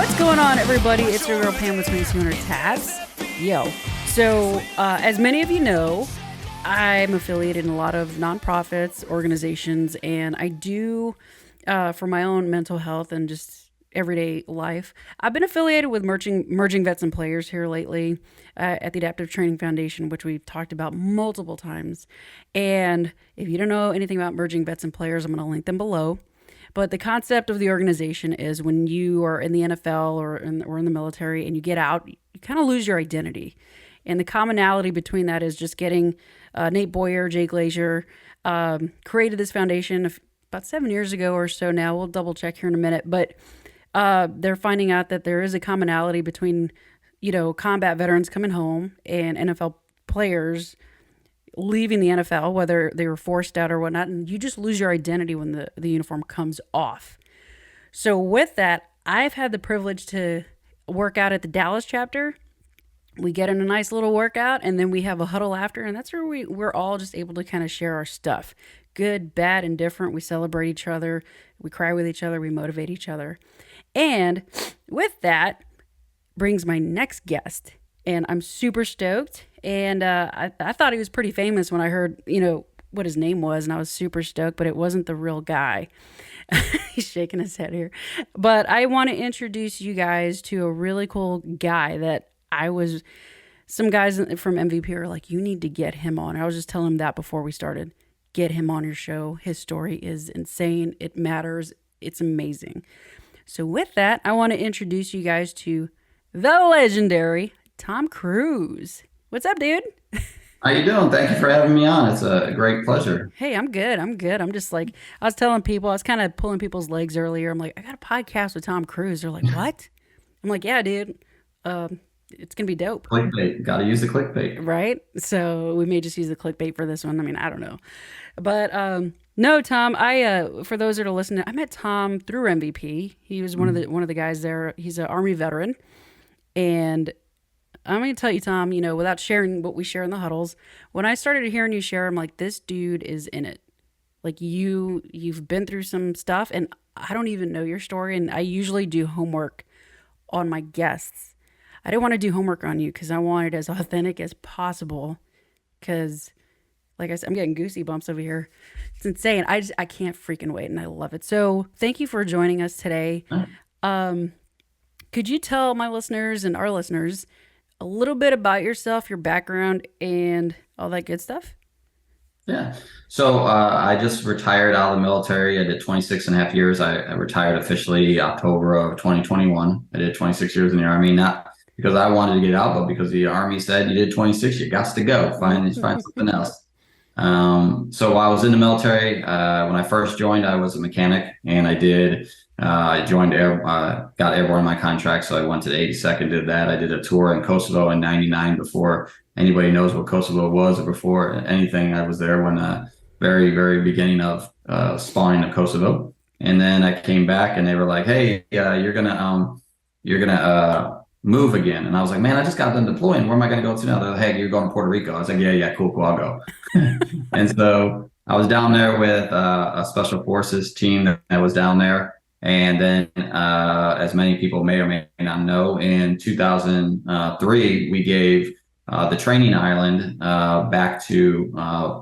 What's going on, everybody? It's your girl Pam with 200 tats. Yo. So, as many of you know, I'm affiliated in a lot of nonprofits, organizations, and I do, for my own mental health and just everyday life. I've been affiliated with merging vets and players here lately at the Adaptive Training Foundation, which we've talked about multiple times. And if you don't know anything about merging vets and players, I'm going to link them below. But the concept of the organization is when you are in the NFL or in the military and you get out, you kind of lose your identity. And the commonality between that is just getting Nate Boyer, Jay Glazier, created this foundation about 7 years ago or so now. We'll double check here in a minute. But they're finding out that there is a commonality between, combat veterans coming home and NFL players leaving the NFL, whether they were forced out or whatnot, and you just lose your identity when the uniform comes off. So with that, I've had the privilege to work out at the Dallas chapter. We get in a nice little workout, and then we have a huddle after, and that's where we're all just able to kind of share our stuff. Good, bad, and different. We celebrate each other. We cry with each other. We motivate each other. And with that brings my next guest, and I'm super stoked. And I thought he was pretty famous when I heard, what his name was, and I was super stoked, but it wasn't the real guy. He's shaking his head here. But I want to introduce you guys to a really cool guy that some guys from MVP are like, you need to get him on. I was just telling him that before we started. Get him on your show. His story is insane. It matters. It's amazing. So with that, I want to introduce you guys to the legendary Tom Cruz. What's up, dude? How you doing? Thank you for having me on. It's a great pleasure. Hey, I'm good. I'm just like, I was telling people, I was kind of pulling people's legs earlier. I'm like, I got a podcast with Tom Cruise. They're like, what? I'm like, yeah, dude. It's going to be dope. Clickbait. Got to use the clickbait. Right? So we may just use the clickbait for this one. I mean, I don't know. But no, Tom, for those that are listening, I met Tom through MVP. He was one of the guys there. He's an Army veteran. And I'm going to tell you, Tom, without sharing what we share in the huddles, when I started hearing you share, I'm like, this dude is in it. Like you've been through some stuff, and I don't even know your story. And I usually do homework on my guests. I didn't want to do homework on you because I want it as authentic as possible. Because, like I said, I'm getting goosey bumps over here. It's insane. I can't freaking wait, and I love it. So thank you for joining us today. Could you tell my listeners and our listeners a little bit about yourself, your background, and all that good stuff? Yeah. So I just retired out of the military. I did 26 and a half years. I retired officially October of 2021. I did 26 years in the Army, not because I wanted to get out, but because the Army said you did 26, you got to go. Find something else. So while I was in the military, when I first joined, I was a mechanic, and I joined got airborne in my contract. So I went to the 82nd, did that. I did a tour in Kosovo in 99 before anybody knows what Kosovo was or before anything. I was there when very, very beginning of spawning of Kosovo. And then I came back and they were like, hey, you're gonna move again. And I was like, man, I just got done deploying. Where am I going to go to now? They're like, hey, you're going to Puerto Rico. I was like, yeah, cool, I'll go. And so I was down there with a special forces team that was down there. And then, as many people may or may not know, in 2003, we gave the training island back to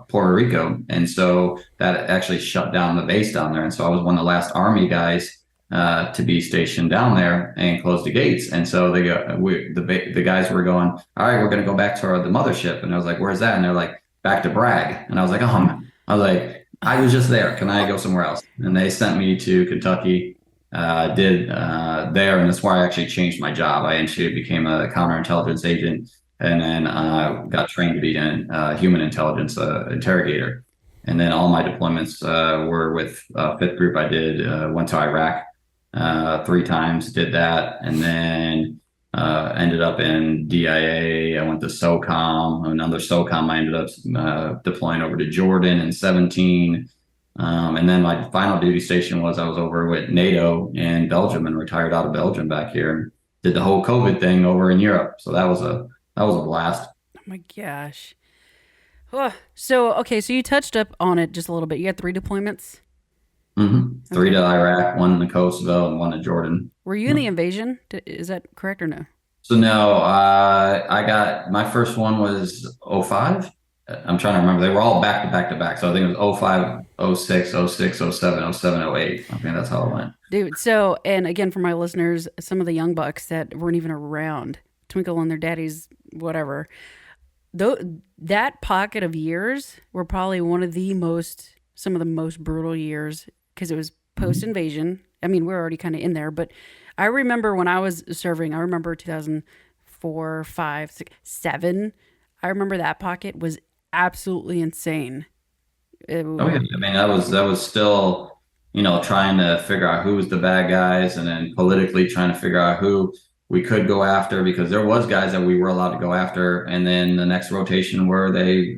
Puerto Rico. And so that actually shut down the base down there. And so I was one of the last Army guys to be stationed down there and close the gates. And so the guys were going, all right, we're going to go back to the mothership. And I was like, where's that? And they're like, back to Bragg. And I was like, I was just there. Can I go somewhere else? And they sent me to Kentucky. Did there, and that's where I actually changed my job. I actually became a counterintelligence agent, and then got trained to be a human intelligence interrogator. And then all my deployments were with 5th Group. I went to Iraq 3 times, did that, and then ended up in DIA. I went to SOCOM, another SOCOM. I ended up deploying over to Jordan in 17. And then my final duty station I was over with NATO in Belgium and retired out of Belgium back here and did the whole COVID thing over in Europe. So that was a blast. Oh my gosh. Oh, so you touched up on it just a little bit. You had 3 deployments? Three to Okay. Iraq, one in the Kosovo, and one to Jordan. Were you in Yep. the invasion? Is that correct or no? So no, I got my first one was '05. I'm trying to remember. They were all back to back to back. So I think it was '05, '06, '06, '07, '07, '08. I think that's how it went. Dude, so, and again, for my listeners, some of the young bucks that weren't even around, Twinkle on their daddy's, whatever, though, that pocket of years were probably some of the most brutal years because it was post Mhm. invasion. I mean, we're already kind of in there, but I remember when I was serving, I remember 2004, 5, 6, 7. I remember that pocket was absolutely insane. It, Oh yeah, I mean that was still, trying to figure out who was the bad guys, and then politically trying to figure out who we could go after because there was guys that we were allowed to go after, and then the next rotation where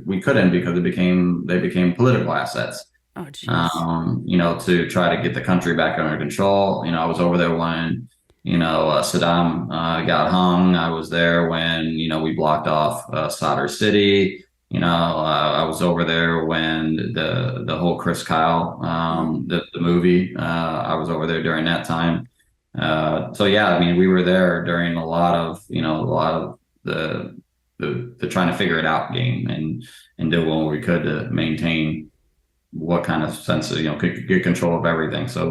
we couldn't because they became political assets. oh, jeez. To try to get the country back under control. I was over there when, Saddam got hung. I was there when, we blocked off Sadr City. I was over there when the whole Chris Kyle, Mm-hmm. the movie, I was over there during that time. So yeah, I mean, we were there during a lot of the trying to figure it out game and did what we could to maintain what kind of sense of, could get control of everything. So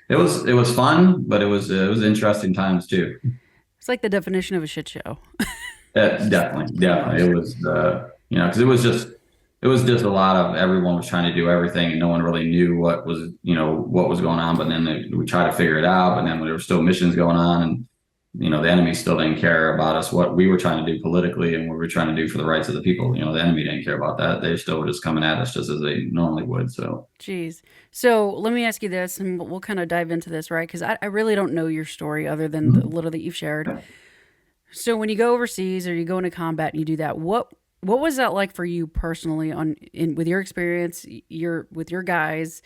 it was fun, but it was interesting times too. It's like the definition of a shit show. Definitely, Pretty definitely. much. It was because it was just a lot of everyone was trying to do everything and no one really knew what was going on. But then we tried to figure it out, but then there were still missions going on, and the enemy still didn't care about us, what we were trying to do politically and what we were trying to do for the rights of the people. The enemy didn't care about that. They still were just coming at us just as they normally would. So, Jeez. So let me ask you this, and we'll kind of dive into this, right? Because I really don't know your story other than the mhm. little that you've shared. So when you go overseas or you go into combat and you do that, what was that like for you personally with your experience, with your guys?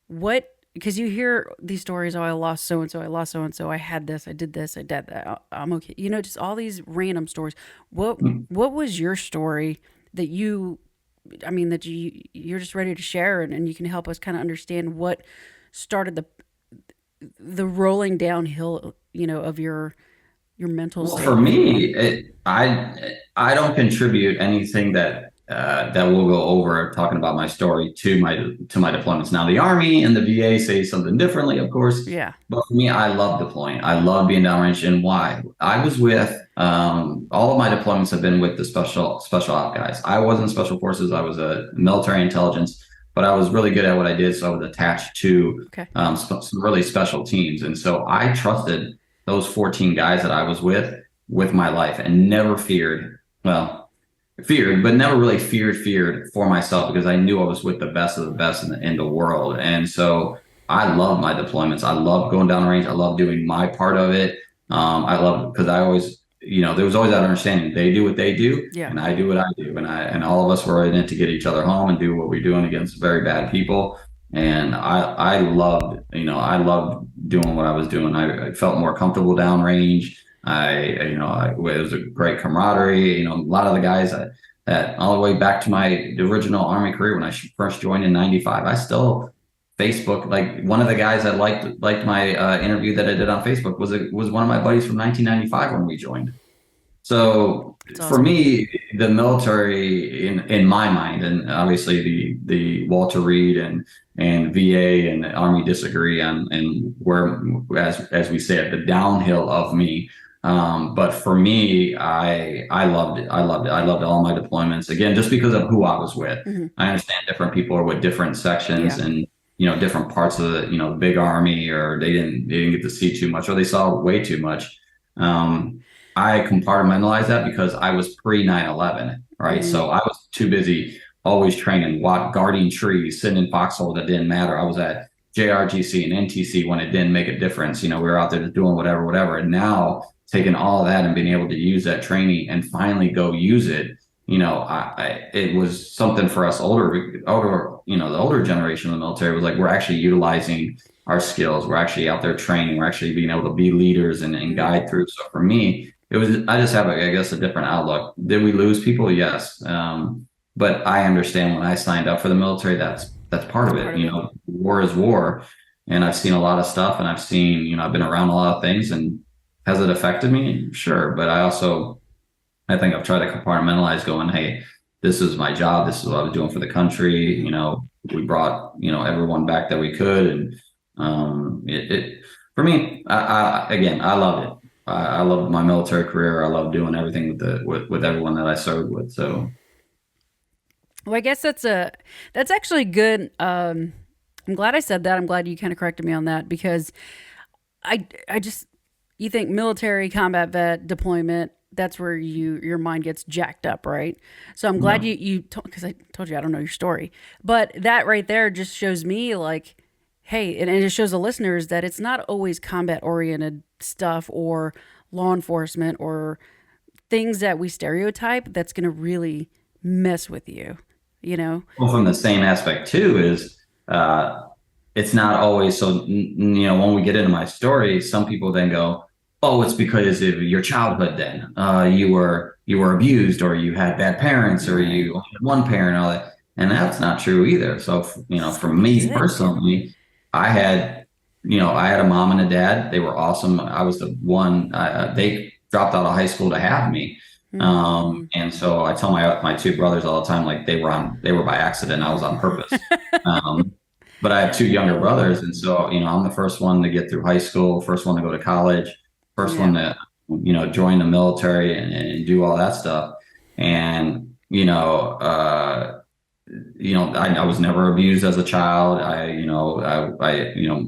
What, because you hear these stories, oh, I lost so and so, I lost so and so, I had this, I did this, I did that, I'm okay. Just all these random stories. What was your story that you're just ready to share, and you can help us kind of understand what started the rolling downhill, of your mental Well, for state, if you will. me, I don't contribute anything that will go over talking about my story to my deployments. Now, the Army and the VA say something differently, of course, Yeah. but for me, I love deploying. I love being downrange, and why? I was with all of my deployments have been with the special op guys. I wasn't special forces. I was a military intelligence, but I was really good at what I did, so I was attached to Okay. some really special teams, and so I trusted those 14 guys that I was with my life and never feared. Well, feared, but never really feared for myself because I knew I was with the best of the best in the world. And so I love my deployments. I love going down range. I love doing my part of it. I love because I always, there was always that understanding. They do what they do, Yeah. and I do what I do, and all of us were in it to get each other home and do what we're doing against very bad people. And I loved doing what I was doing. I felt more comfortable downrange. It was a great camaraderie. A lot of the guys that all the way back to my original Army career when I first joined in '95, I still Facebook, like one of the guys that liked my interview that I did on Facebook was one of my buddies from 1995 when we joined. So It's for awesome. me, the military in my mind, and obviously the Walter Reed and VA and the Army disagree on and where as we say it, the downhill of me. But for me, I loved it. I loved it. I loved all my deployments again, just because of who I was with. Hmm. I understand different people are with different sections Yeah. and different parts of the big army, or they didn't get to see too much, or they saw way too much. Um, I compartmentalized that because I was pre 9/11, right? Mm, So I was too busy always training, guarding trees, sitting in foxhole that didn't matter. I was at JRGC and NTC when it didn't make a difference. We were out there just doing whatever, whatever. And now taking all of that and being able to use that training and finally go use it, it was something for us the older generation of the military was like, we're actually utilizing our skills. We're actually out there training. We're actually being able to be leaders and mm, guide through. So for me, I just have, I guess, a different outlook. Did we lose people? Yes. But I understand when I signed up for the military, that's part it's of part it. of it. War is war. and I've seen a lot of stuff, and I've seen, I've been around a lot of things, and has it affected me? Sure. But I think I've tried to compartmentalize going, hey, this is my job. This is what I was doing for the country. We brought, everyone back that we could. And for me, again, I loved it. I loved my military career. I love doing everything with everyone that I served with. So, Well, I guess that's actually good. I'm glad I said that. I'm glad you kind of corrected me on that because I just you think military combat vet deployment, that's where your mind gets jacked up, right? So I'm glad yeah. because I told you I don't know your story, but that right there just shows me like, hey, and it shows the listeners that it's not always combat oriented stuff or law enforcement or things that we stereotype that's going to really mess with you, you know? Well, from the same aspect too is uh, it's not always so. When we get into my story, some people then go, "Oh, it's because of your childhood. Then you were abused, or you had bad parents, or Right. you had one parent, and all that." And that's not true either. So, for Some me kids, yeah. personally, I had, I had a mom and a dad. They were awesome. I was the one. They dropped out of high school to have me. Mm. And so I tell my two brothers all the time, like they were by accident. I was on purpose. Um, but I have two younger Oh, brothers, and so I'm the first one to get through high school, first one to go to college, first one yeah. to join the military and do all that stuff. And I was never abused as a child.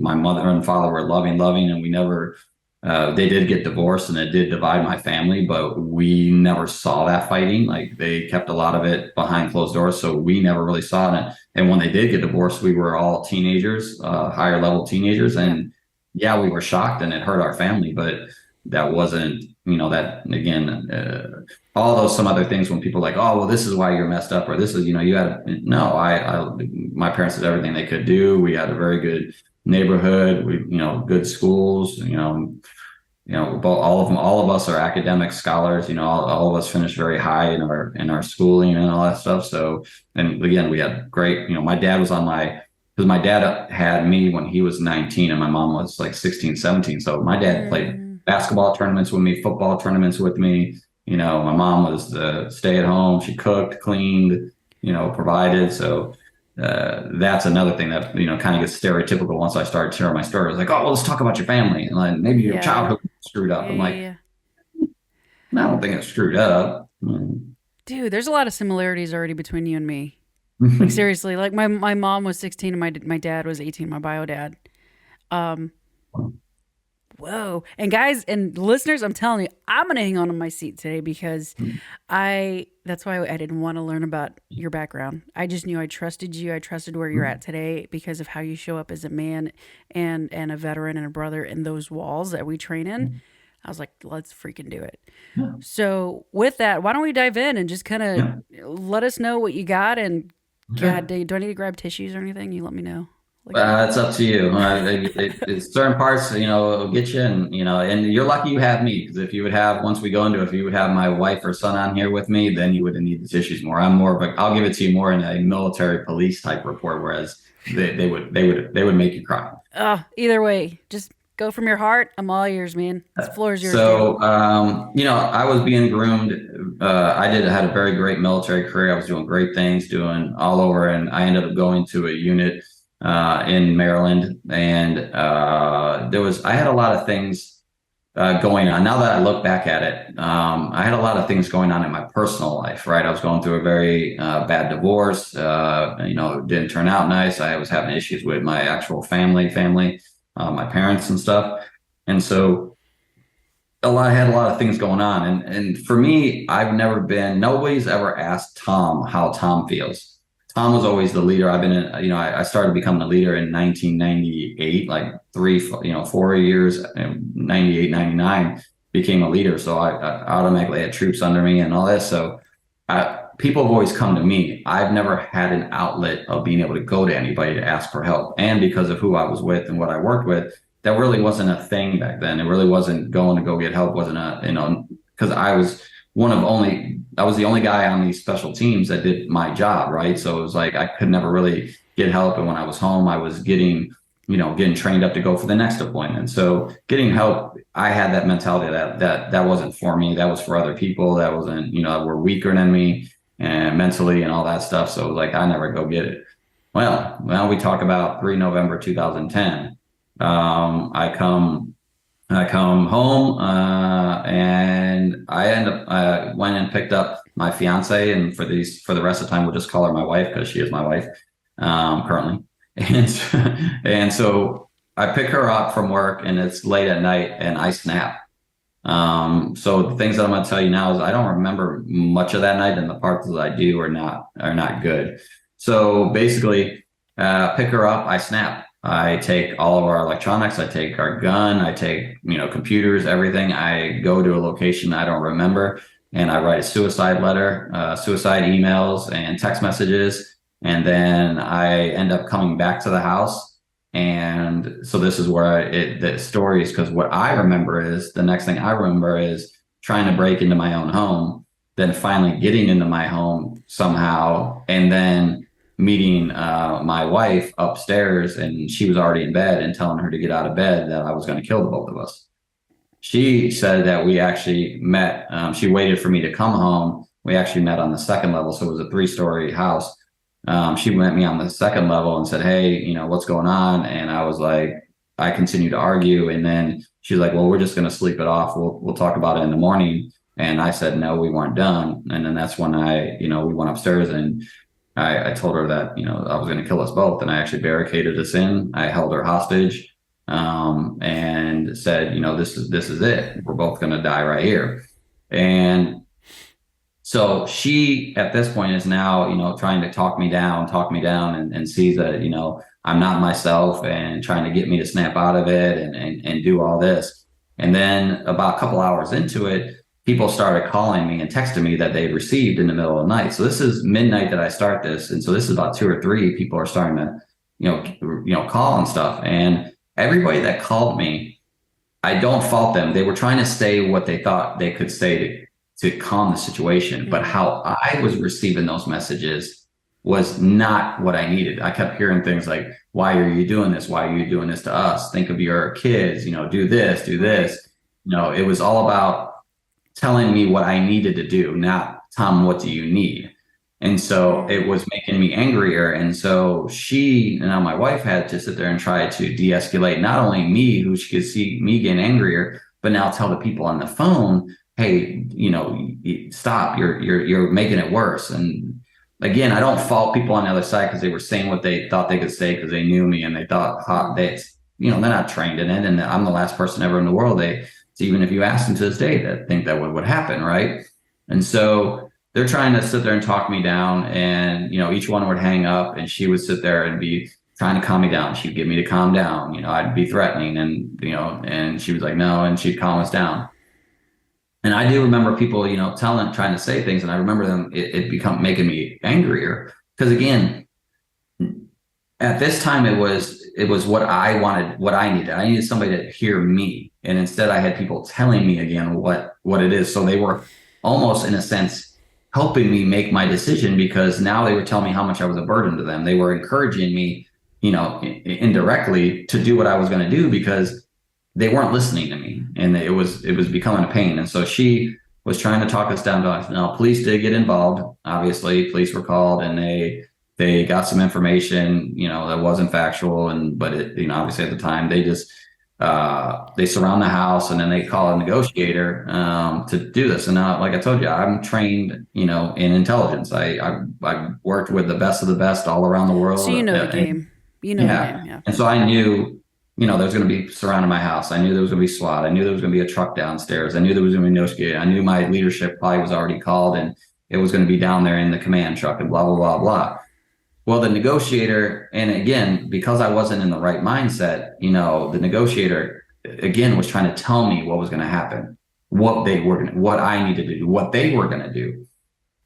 My mother and father were loving, loving, and we never. They did get divorced, and it did divide my family, but we never saw that fighting. Like they kept a lot of it behind closed doors, so we never really saw it. And when they did get divorced, we were all teenagers, higher level teenagers, Yeah. and yeah, we were shocked, and it hurt our family. But that wasn't, that again. All those some other things when people are like, oh, well, this is why you're messed up, or this is, you had no, my parents did everything they could do. We had a very good neighborhood, good schools, all of us are academic scholars, all of us finished very high in our schooling and all that stuff. So, and again, we had great, my dad was because my dad had me when he was 19 and my mom was like 16, 17. So my dad played Mm. basketball tournaments with me, football tournaments with me. My mom was the stay at home. She cooked, cleaned, provided. So that's another thing that kind of gets stereotypical once I started sharing my story. I was like, oh, well, let's talk about your family and like maybe your Yeah. childhood was screwed up. Yeah. I'm Yeah. like, Yeah. no, I don't think it's screwed up. Dude, there's a lot of similarities already between you and me. Like seriously, like my mom was 16 and my dad was 18, my bio dad. Um, Whoa. And guys and listeners, I'm telling you, I'm going to hang on to my seat today because that's why I didn't want to learn about your background. I just knew I trusted you. I trusted where you're at today because of how you show up as a man and a veteran and a brother in those walls that we train in. I was like, let's freaking do it. Yeah, So, with that, why don't we dive in and just kind of yeah, let us know what you got? And God, yeah. do I need to grab tissues or anything? You let me know. Like, It's up to you. It's certain parts, will get you, and you're lucky you have me because if you would have, once we go into it, if you would have my wife or son on here with me, then you wouldn't need the tissues more. I'm more of a, I'll give it to you more in a military police type report, whereas they would make you cry. either way, just go from your heart. I'm all yours, man. This floor is yours, dude. So, I was being groomed. Had a very great military career. I was doing great things, doing all over, and I ended up going to a unit in Maryland, and I had a lot of things going on. Now that I look back at it, I had a lot of things going on in my personal life. Right, I was going through a very bad divorce. It didn't turn out nice. I was having issues with my actual family, my parents and stuff, and so. I had a lot of things going on. And for me, nobody's ever asked Tom how Tom feels. Tom was always the leader. I've been in, I started becoming a leader in 1998, like 4 years, 98, 99, became a leader. So I automatically had troops under me and all this. So people have always come to me. I've never had an outlet of being able to go to anybody to ask for help. And because of who I was with and what I worked with, that really wasn't a thing back then. It really wasn't going to go get help, wasn't because I was the only guy on these special teams that did my job, right? So it was like I could never really get help. And when I was home, I was getting getting trained up to go for the next appointment. So getting help, I had that mentality that wasn't for me. That was for other people. That wasn't, that were weaker than me and mentally and all that stuff. So like, I never go get it. Well, now we talk about 3 November 2010. I come home, and I end up went and picked up my fiance, and for the rest of the time we'll just call her my wife because she is my wife currently. And and so I pick her up from work, and it's late at night, and I snap. So the things that I'm going to tell you now is I don't remember much of that night, and the parts that I do are not good. So basically, pick her up, I snap. I take all of our electronics, I take our gun, I take, computers, everything. I go to a location I don't remember, and I write a suicide letter, suicide emails and text messages. And then I end up coming back to the house. And so this is where the story is, because what I remember is the next thing I remember is trying to break into my own home, then finally getting into my home somehow, and then meeting my wife upstairs, and she was already in bed, and telling her to get out of bed, that I was going to kill the both of us. She said that we actually met. She waited for me to come home. We actually met on the second level. So it was a 3-story house. She met me on the second level and said, "Hey, what's going on?" And I was like, I continued to argue. And then she's like, "Well, we're just going to sleep it off. We'll talk about it in the morning." And I said, "No, we weren't done." And then that's when we went upstairs, and I told her that, I was going to kill us both. And I actually barricaded us in. I held her hostage, and said, this is it. We're both going to die right here. And so she, at this point, is now, trying to talk me down, and sees that, I'm not myself, and trying to get me to snap out of it and do all this. And then about a couple hours into it, people started calling me and texting me that they'd received in the middle of the night. So this is midnight that I start this. And so this is about 2 or 3 people are starting to, call and stuff. And everybody that called me, I don't fault them. They were trying to say what they thought they could say to calm the situation. Mm-hmm. But how I was receiving those messages was not what I needed. I kept hearing things like, "Why are you doing this? Why are you doing this to us? Think of your kids, do this, do this." It was all about telling me what I needed to do, not, "Tom, what do you need?" And so it was making me angrier. And so now my wife had to sit there and try to de-escalate not only me, who she could see me getting angrier, but now tell the people on the phone, "Hey, stop, you're making it worse." And again, I don't fault people on the other side, because they were saying what they thought they could say because they knew me, and they thought they're not trained in it. And I'm the last person ever in the world. Even if you ask them to this day, that think that would happen, right? And so they're trying to sit there and talk me down, and each one would hang up, and she would sit there and be trying to calm me down. She'd get me to calm down. I'd be threatening, and and she was like, "No," and she'd calm us down. And I do remember people, trying to say things, and I remember them. It become making me angrier, because again, at this time it was what I wanted, what I needed. I needed somebody to hear me. And instead I had people telling me again what it is. So they were almost, in a sense, helping me make my decision, because now they were telling me how much I was a burden to them. They were encouraging me, indirectly, to do what I was going to do, because they weren't listening to me, and it was becoming a pain. And so she was trying to talk us down to us. Now, police did get involved. Obviously, police were called, and they got some information, that wasn't factual. But it, obviously at the time they just, they surround the house, and then they call a negotiator to do this. And now, like I told you, I'm trained, in intelligence. I worked with the best of the best all around the world. So the game. The game, yeah. And so I knew, there's going to be surrounding my house. I knew there was going to be SWAT. I knew there was going to be a truck downstairs. I knew there was going to be no negotiator. I knew my leadership probably was already called, and it was going to be down there in the command truck, and blah, blah, blah, blah. Well, the negotiator, and again, because I wasn't in the right mindset, the negotiator, again, was trying to tell me what was going to happen, what I needed to do, what they were going to do.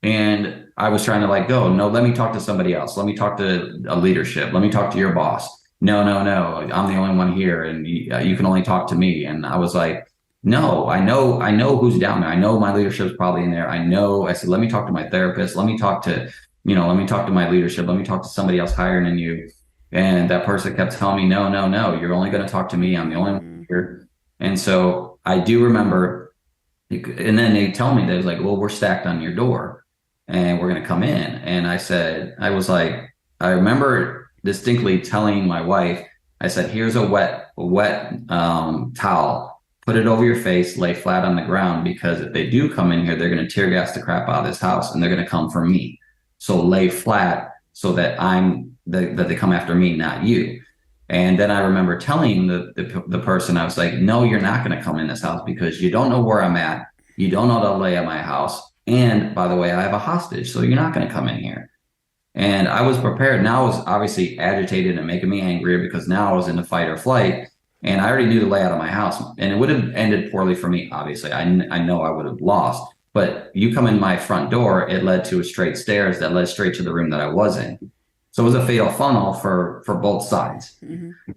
And I was trying to go, "No, let me talk to somebody else. Let me talk to a leadership. Let me talk to your boss. No, I'm the only one here, and you can only talk to me." And I was like, "No, I know who's down there. I know my leadership's probably in there. I said, let me talk to my therapist. Let me talk to, let me talk to my leadership. Let me talk to somebody else higher than you." And that person kept telling me, no, no, no, you're only going to talk to me. I'm the only one Mm. here. And so I do remember, and then they tell me, they was like, well, we're stacked on your door and we're going to come in. And I said, I was like, I remember distinctly telling my wife, I said, here's a wet towel. Put it over your face, lay flat on the ground, because if they do come in here, they're going to tear gas the crap out of this house and they're going to come for me. So lay flat so that that they come after me, not you. And then I remember telling the person, I was like, no, you're not going to come in this house because you don't know where I'm at. You don't know the lay of my house. And by the way, I have a hostage, so you're not going to come in here. And I was prepared. Now I was obviously agitated and making me angrier because now I was in the fight or flight. And I already knew the layout of my house. And it would have ended poorly for me, obviously. I know I would have lost. But you come in my front door, it led to a straight stairs that led straight to the room that I was in. So it was a fatal funnel for both sides. Mm-hmm.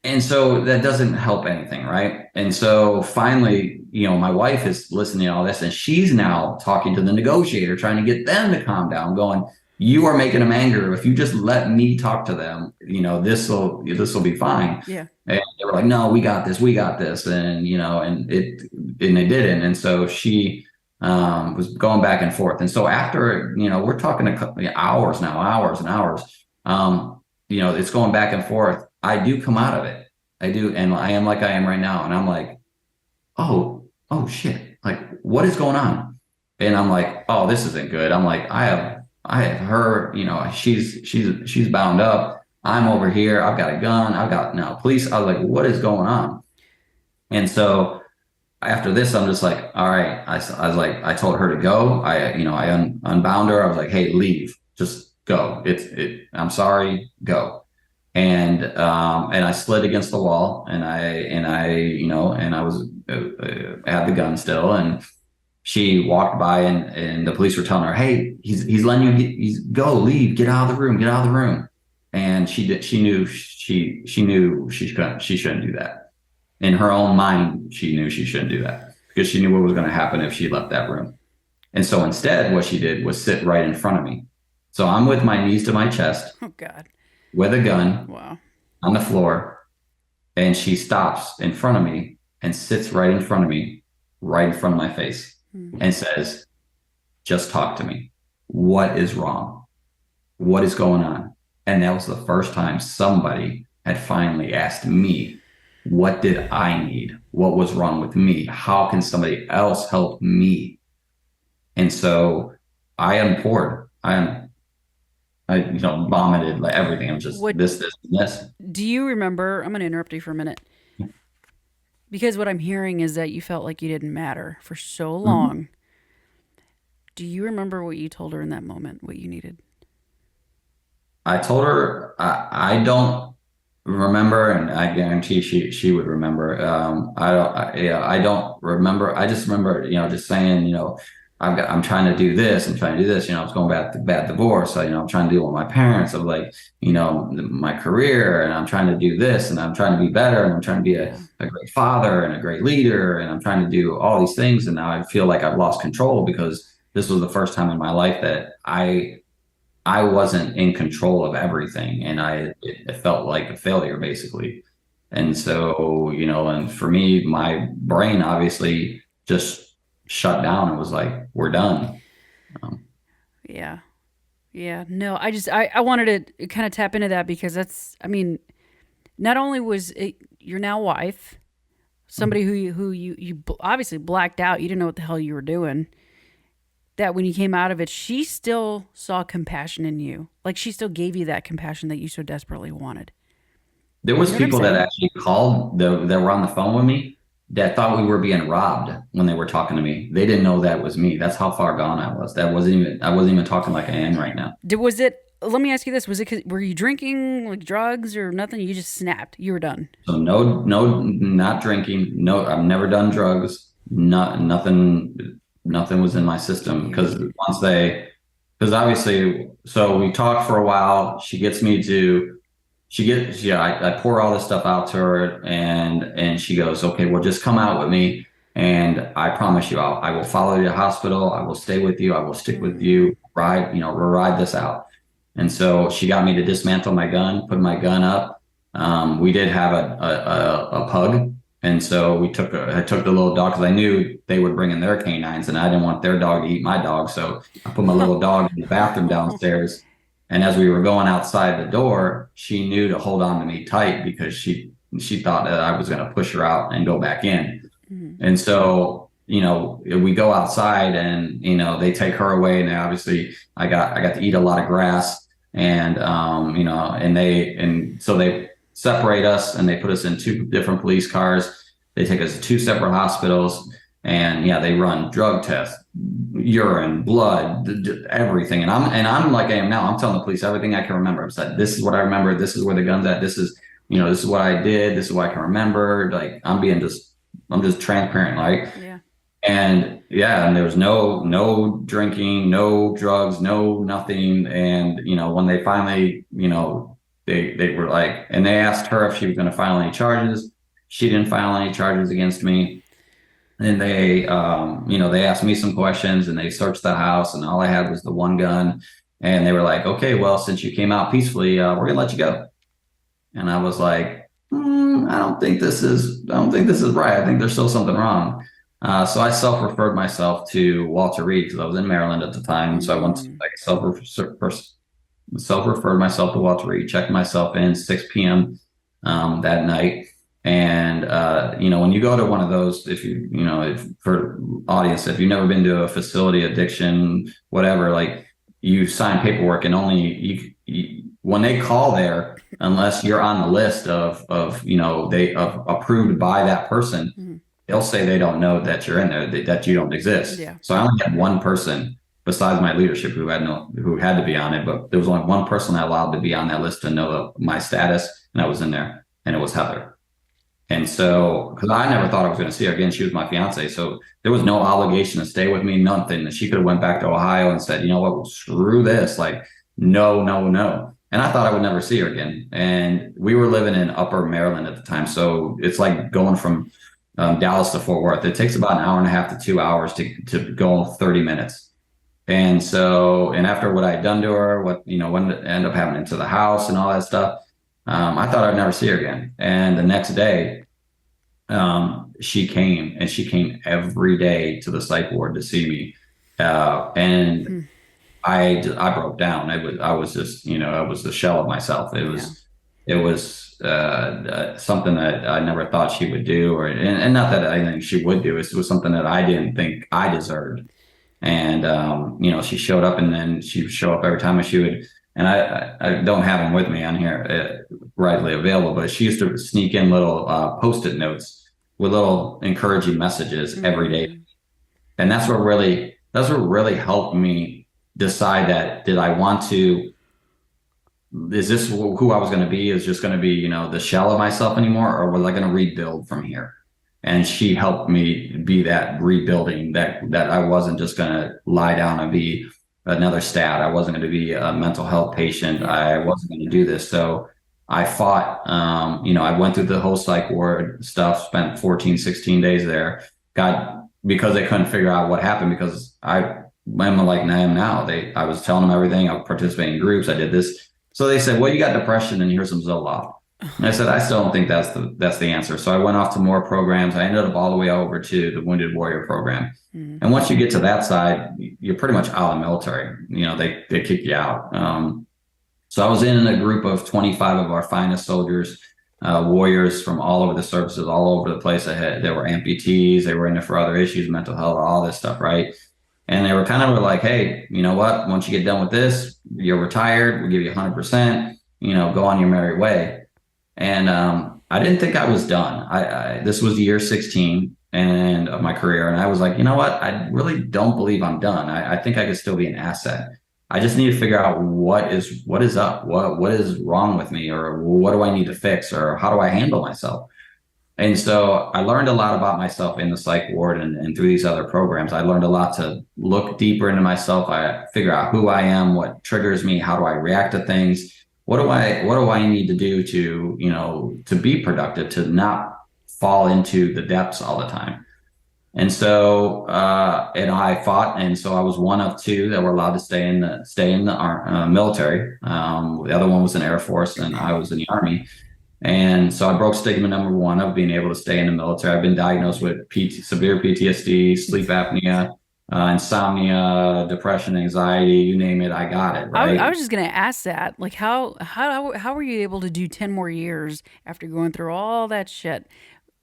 And so that doesn't help anything, right? And so finally, my wife is listening to all this and she's now talking to the negotiator, trying to get them to calm down, going, you are making them angry. If you just let me talk to them, this will be fine. Yeah. And they were like, no, we got this. And, and they didn't. And so she was going back and forth. And so after, we're talking a couple hours now, hours and hours. It's going back and forth. I do come out of it. I do. And I am like I am right now. And I'm like, oh shit. Like, what is going on? And I'm like, oh, this isn't good. I'm like, I have her, she's bound up. I'm over here. I've got a gun. I've got now police. I was like, what is going on? And so after this, I'm just like, all right. I was like, I told her to go. Unbound her. I was like, hey, leave. Just go. I'm sorry. Go. And I slid against the wall, and I was had the gun still, and she walked by, and the police were telling her, hey, he's letting you leave, get out of the room. And she knew she shouldn't do that. In her own mind, she knew she shouldn't do that because she knew what was going to happen if she left that room. And so instead, what she did was sit right in front of me. So I'm with my knees to my chest. Oh God. With a gun. Wow. On the floor, and she stops in front of me and sits right in front of me, right in front of my face, and says, just talk to me. What is wrong? What is going on? And that was the first time somebody had finally asked me, what did I need? What was wrong with me? How can somebody else help me? And so I am poured. I vomited like everything. I'm just this, and this. Do you remember? I'm going to interrupt you for a minute because what I'm hearing is that you felt like you didn't matter for so long. Mm-hmm. Do you remember what you told her in that moment? What you needed? I told her I don't remember, and I guarantee she would remember. I don't remember. I just remember, just saying, I'm trying to do this. I'm trying to do this. I was going back to bad divorce. I'm trying to deal with my parents of like, my career, and I'm trying to do this, and I'm trying to be better, and I'm trying to be a great father and a great leader, and I'm trying to do all these things. And now I feel like I've lost control because this was the first time in my life that I wasn't in control of everything, and it felt like a failure basically. And so, and for me, my brain obviously just shut down and was like, we're done. Yeah. No, I wanted to kind of tap into that because not only was it your now wife, somebody who you obviously blacked out, you didn't know what the hell you were doing, that when you came out of it, she still saw compassion in you. Like she still gave you that compassion that you so desperately wanted. There was people that actually called that were on the phone with me that thought we were being robbed when they were talking to me. They didn't know that was me. That's how far gone I was. I wasn't even talking like I am right now. Let me ask you this. Were you drinking like drugs or nothing? You just snapped. You were done. So no, not drinking. No, I've never done drugs. Nothing was in my system because obviously, so we talked for a while. I pour all this stuff out to her, and she goes, okay, well, just come out with me. And I promise you, I will follow you to the hospital. I will stay with you. I will stick with you. We'll ride this out. And so she got me to dismantle my gun, put my gun up. We did have a pug. And so I took the little dog because I knew they would bring in their canines and I didn't want their dog to eat my dog. So I put my little dog in the bathroom downstairs. And as we were going outside the door, she knew to hold on to me tight because she thought that I was going to push her out and go back in. Mhm. And so, we go outside and, they take her away and they obviously I got to eat a lot of grass and, and so they separate us and they put us in two different police cars. They take us to two separate hospitals and yeah, they run drug tests, urine, blood, everything. And I'm like I am now. I'm telling the police everything I can remember. I'm saying, this is what I remember. This is where the gun's at. This is what I did. This is what I can remember. Like I'm just transparent. Like, Yeah. and yeah, and there was no drinking, no drugs, no nothing. And when they finally, they were like, and they asked her if she was going to file any charges. She didn't file any charges against me. And they asked me some questions and they searched the house and all I had was the one gun. And they were like, okay, well, since you came out peacefully, we're gonna let you go. And I was like, I don't think this is right. I think there's still something wrong. So I self-referred myself to Walter Reed because I was in Maryland at the time. So I went to like self-referred myself to Walter Reed, checked myself in 6 p.m. That night. And when you go to one of those, if for audience, if you've never been to a facility, addiction, whatever, like you sign paperwork and only when they call there, unless you're on the list of approved by that person, Mhm. they'll say they don't know that you're in there, that you don't exist. Yeah. So I only had one person besides my leadership who had to be on it, but there was only one person allowed to be on that list to know my status, and I was in there, and it was Heather. And so, because I never thought I was going to see her again, she was my fiance, so there was no obligation to stay with me, nothing. She could have went back to Ohio and said, you know what, well, screw this, like no, no, no. And I thought I would never see her again. And we were living in Upper Maryland at the time, so it's like going from Dallas to Fort Worth. It takes about an hour and a half to 2 hours to go 30 minutes. And so, and after what I had done to her, what ended up happening to the house and all that stuff, I thought I'd never see her again. And the next day, she came every day to the psych ward to see me. And I broke down. I was just, I was the shell of myself. It was something that I never thought she would do, and not that I think she would do. It was something that I didn't think I deserved. And she showed up, and then she would show up every time, and she would. And I don't have them with me on here readily available, but she used to sneak in little Post-it notes with little encouraging messages every day, and that's what really helped me decide that is this who I was going to be? Is just going to be the shell of myself anymore, or was I going to rebuild from here? And she helped me be that rebuilding, that I wasn't just going to lie down and be another stat. I wasn't going to be a mental health patient. I wasn't going to do this. So I fought, I went through the whole psych ward stuff, spent 14, 16 days there, because they couldn't figure out what happened, because I'm like I am now. I was telling them everything. I participated in groups. I did this. So they said, well, you got depression and here's some Zoloft. And I said, I still don't think that's the answer. So I went off to more programs. I ended up all the way over to the Wounded Warrior program. And once you get to that side, you're pretty much out of the military. They kick you out. So I was in a group of 25 of our finest soldiers, warriors from all over the services, all over the place. There were amputees. They were in there for other issues, mental health, all this stuff, right? And they were kind of like, hey, you know what? Once you get done with this, you're retired. We'll give you 100%. Go on your merry way. And I didn't think I was done. This was year 16 and of my career, and I was like, you know what? I really don't believe I'm done. I think I could still be an asset. I just need to figure out what is up, what is wrong with me, or what do I need to fix, or how do I handle myself? And so I learned a lot about myself in the psych ward and through these other programs. I learned a lot to look deeper into myself. I figure out who I am, what triggers me, how do I react to things. What do I need to do to be productive, to not fall into the depths all the time? And so, and I fought, and so I was one of two that were allowed to stay in the military. The other one was in Air Force, and I was in the Army. And so I broke stigma number one of being able to stay in the military. I've been diagnosed with severe PTSD, sleep apnea, insomnia, depression, anxiety, you name it, I got it, I right? was just gonna ask that. Like, how were you able to do 10 more years after going through all that shit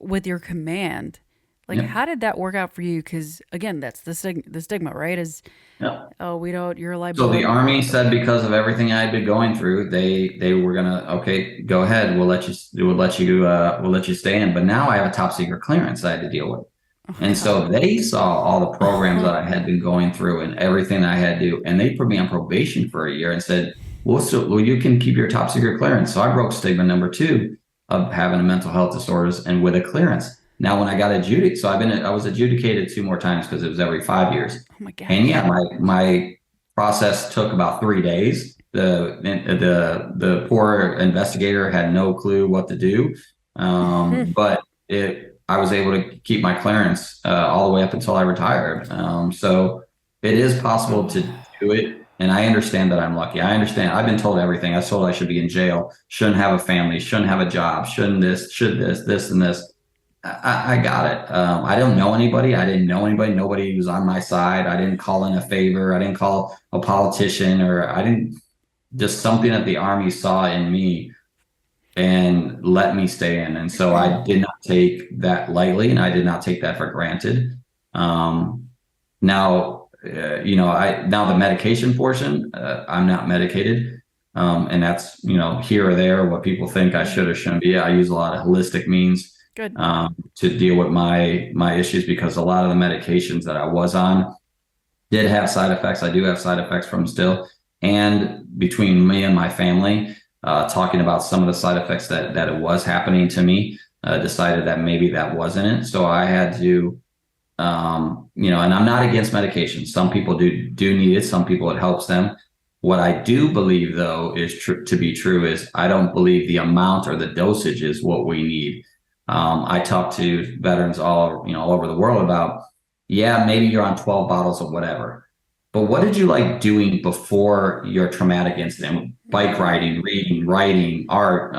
with your command? Like, Yep. how did that work out for you? Because again, that's the stigma, right? Is, Yep. oh, we don't, you're a So the liability. Army said because of everything I had been going through, they were gonna, okay, go ahead, we'll let you stay in. But now I have a top secret clearance I had to deal with. Oh And God. so they saw all the programs that I had been going through and everything that I had to do, and they put me on probation for a year and said, well, you can keep your top secret clearance. So I broke stigma number two of having a mental health disorders and with a clearance. Now, when I got adjudicated, so I was adjudicated two more times because it was every 5 years. Oh my And gosh. yeah, my process took about 3 days. The poor investigator had no clue what to do, but I was able to keep my clearance all the way up until I retired. So it is possible to Oh. do it. And I understand that I'm lucky. I understand. I've been told everything. I was told I should be in jail, shouldn't have a family, shouldn't have a job, should this, and this. I got it. I don't know anybody. I didn't know anybody. Nobody was on my side. I didn't call in a favor. I didn't call a politician, or I didn't, just something that the Army saw in me and let me stay in. And so I did not take that lightly, and I did not take that for granted. Um, now, now the medication portion, I'm not medicated. And that's, here or there, what people think I should or shouldn't be. I use a lot of holistic means Good. to deal with my issues, because a lot of the medications that I was on did have side effects. I do have side effects from still. And between me and my family, talking about some of the side effects that it was happening to me, decided that maybe that wasn't it. So I had to, and I'm not against medication. Some people do need it. Some people it helps them. What I do believe, though, is to be true is I don't believe the amount or the dosage is what we need. I talk to veterans all over the world about, yeah, maybe you're on 12 bottles of whatever, but what did you like doing before your traumatic incident? Bike riding, reading, writing, art,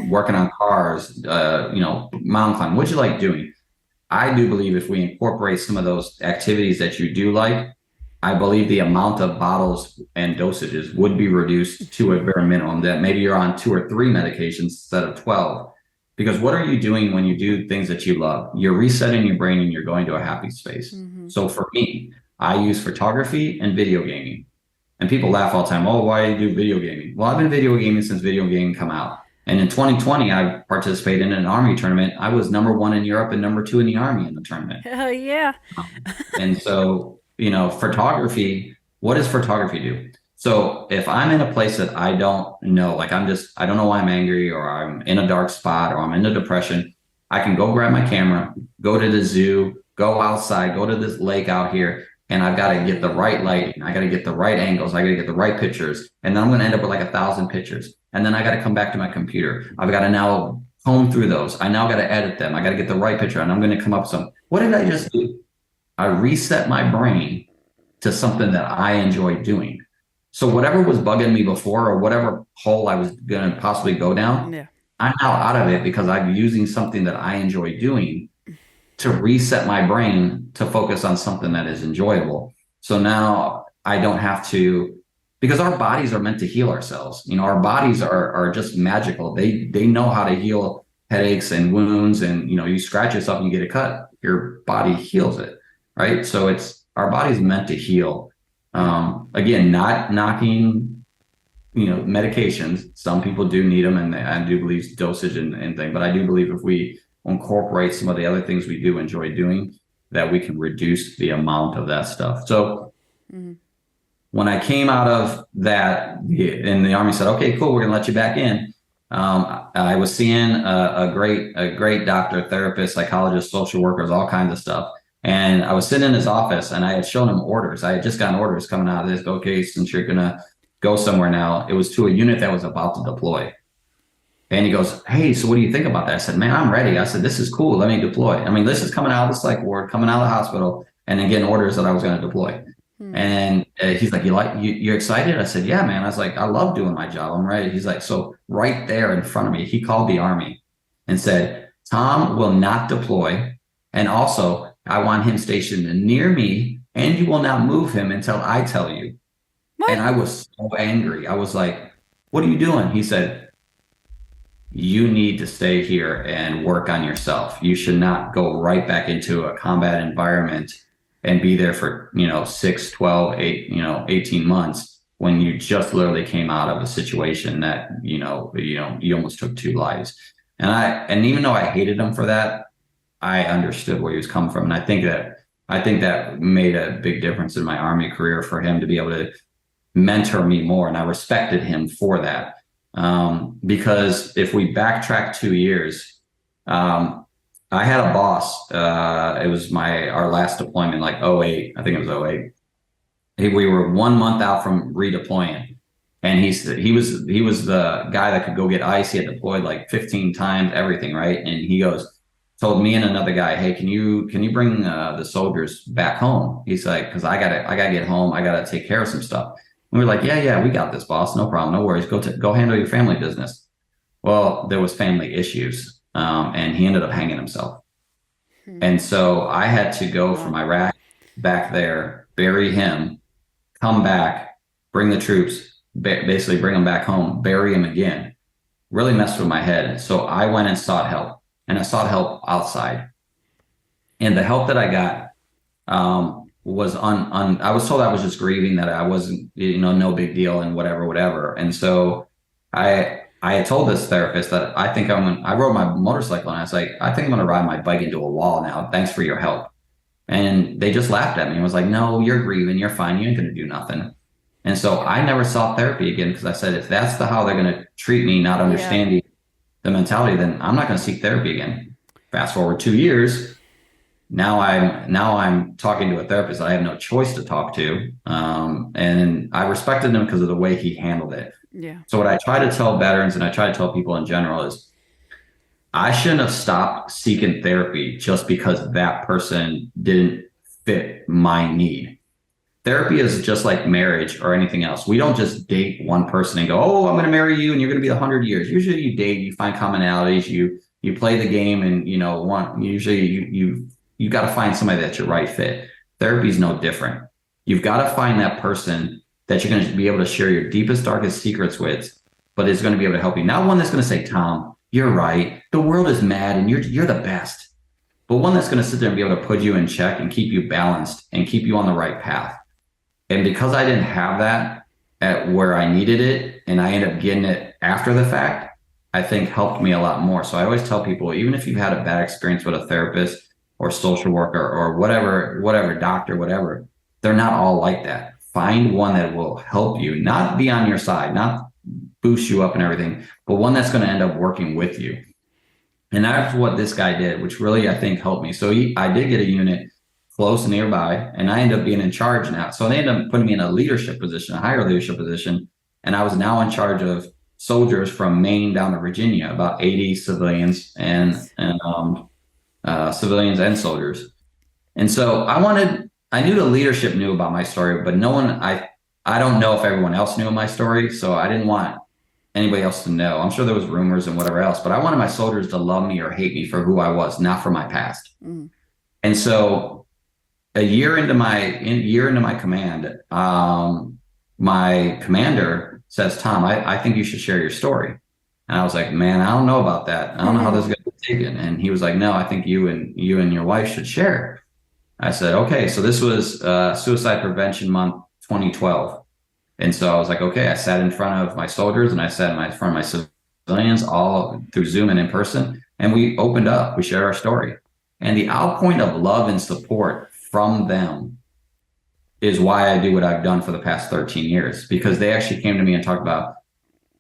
working on cars, mountain climbing. What'd you like doing? I do believe if we incorporate some of those activities that you do like, I believe the amount of bottles and dosages would be reduced to a bare minimum, that maybe you're on 2 or 3 medications instead of 12. Because what are you doing when you do things that you love? You're resetting your brain and you're going to a happy space. Mm-hmm. So for me, I use photography and video gaming. And people laugh all the time. Oh, why do you do video gaming? Well, I've been video gaming since video gaming come out. And in 2020, I participated in an Army tournament. I was number 1 in Europe and number 2 in the Army in the tournament. Hell yeah. And so, photography, what does photography do? So if I'm in a place that I don't know, like I don't know why I'm angry, or I'm in a dark spot, or I'm in a depression, I can go grab my camera, go to the zoo, go outside, go to this lake out here, and I've got to get the right lighting. I got to get the right angles. I got to get the right pictures. And then I'm going to end up with like 1,000 pictures. And then I got to come back to my computer. I've got to now comb through those. I now got to edit them. I got to get the right picture, and I'm going to come up with some. What did I just do? I reset my brain to something that I enjoy doing. So whatever was bugging me before, or whatever hole I was going to possibly go down, Yeah. I'm now out of it because I'm using something that I enjoy doing to reset my brain to focus on something that is enjoyable. So now I don't have to, because our bodies are meant to heal ourselves. Our bodies are just magical. They know how to heal headaches and wounds, and you scratch yourself and you get a cut, your body heals it, right? So our body's meant to heal. Again, not knocking, medications. Some people do need them, and I do believe dosage and thing. But I do believe if we incorporate some of the other things we do enjoy doing, that we can reduce the amount of that stuff. So when I came out of that, and the Army said, "Okay, cool, we're gonna let you back in." I was seeing a great doctor, therapist, psychologist, social workers, all kinds of stuff. And I was sitting in his office, and I had shown him orders. I had just gotten orders coming out of this. Okay, since you're gonna go somewhere now, it was to a unit that was about to deploy. And he goes, hey, so what do you think about that? I said, man, I'm ready. I said, this is cool. Let me deploy. I mean, this is coming out of the psych ward, coming out of the hospital, and then getting orders that I was going to deploy. Hmm. And he's like, you're excited? I said, yeah, man. I was like, I love doing my job. I'm ready. He's like, so right there in front of me, he called the Army and said, Tom will not deploy. And also, I want him stationed near me, and you will not move him until I tell you. What? And I was so angry. I was like, what are you doing? He said, you need to stay here and work on yourself. You should not go right back into a combat environment and be there for, 6, 12, 8, 18 months when you just literally came out of a situation that, you almost took 2 lives. And even though I hated him for that, I understood where he was coming from. And I think that made a big difference in my Army career for him to be able to mentor me more. And I respected him for that. Because if we backtrack 2 years, I had a boss. It was our last deployment, like '08. I think it was '08. We were 1 month out from redeploying, and he was the guy that could go get ice. He had deployed like 15 times, everything, right? And he told me and another guy, hey, can you bring the soldiers back home? He's like, because I gotta get home. I gotta take care of some stuff. And we were like, yeah, we got this, boss. No problem. No worries. Go handle your family business. Well, there was family issues, and he ended up hanging himself. Hmm. And so I had to go from Iraq back there, bury him, come back, bring the troops, basically bring them back home, bury him again. Really messed with my head. So I went and sought help, and I sought help outside. And the help that I got, was I was told I was just grieving, that I wasn't, no big deal and whatever. And so I had told this therapist that I rode my motorcycle, and I was like, I think I'm going to ride my bike into a wall now. Thanks for your help. And they just laughed at me and was like, no, you're grieving. You're fine. You ain't going to do nothing. And so I never sought therapy again, because I said, if that's how they're going to treat me, not understanding the mentality, then I'm not going to seek therapy again. Fast forward 2 years. Now I'm talking to a therapist that I have no choice to talk to. And I respected him because of the way he handled it. Yeah. So what I try to tell veterans, and I try to tell people in general, is I shouldn't have stopped seeking therapy just because that person didn't fit my need. Therapy is just like marriage or anything else. We don't just date one person and go, oh, I'm going to marry you and you're going to be 100 years. Usually you date, you find commonalities, you play the game, and usually you got to find somebody that's your right fit. Therapy is no different. You've got to find that person that you're going to be able to share your deepest, darkest secrets with, but is going to be able to help you. Not one that's going to say, Tom, you're right. The world is mad and you're the best. But one that's going to sit there and be able to put you in check and keep you balanced and keep you on the right path. And because I didn't have that at where I needed it, and I ended up getting it after the fact, I think helped me a lot more. So I always tell people, even if you've had a bad experience with a therapist or social worker or whatever, doctor, whatever, they're not all like that. Find one that will help you, not be on your side, not boost you up and everything, but one that's going to end up working with you. And that's what this guy did, which really, I think, helped me. So I did get a unit close nearby, and I ended up being in charge now. So they ended up putting me in a leadership position, a higher leadership position. And I was now in charge of soldiers from Maine down to Virginia, about 80 civilians and civilians and soldiers. And so I knew the leadership knew about my story, but I don't know if everyone else knew my story. So I didn't want anybody else to know. I'm sure there was rumors and whatever else, but I wanted my soldiers to love me or hate me for who I was, not for my past. Mm. And so a year into my command, my commander says, Tom, I think you should share your story. And I was like, man, I don't know about that. I don't know how this is going to be taken. And he was like, no, I think you and your wife should share. I said, okay. So this was Suicide Prevention Month 2012. And so I was like, okay, I sat in front of my soldiers and I sat in front of my civilians, all through Zoom and in person. And we opened up, we shared our story. And the outpouring of love and support from them is why I do what I've done for the past 13 years, because they actually came to me and talked about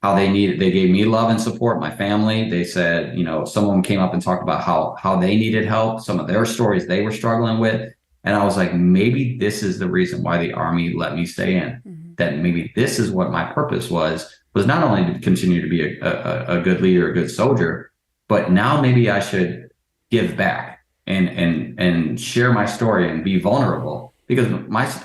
how they gave me love and support, my family. They said, some of them came up and talked about how they needed help, some of their stories they were struggling with. And I was like, maybe this is the reason why the Army let me stay in, that maybe this is what my purpose was was not only to continue to be a good leader, a good soldier, but now maybe I should give back and share my story and be vulnerable. Because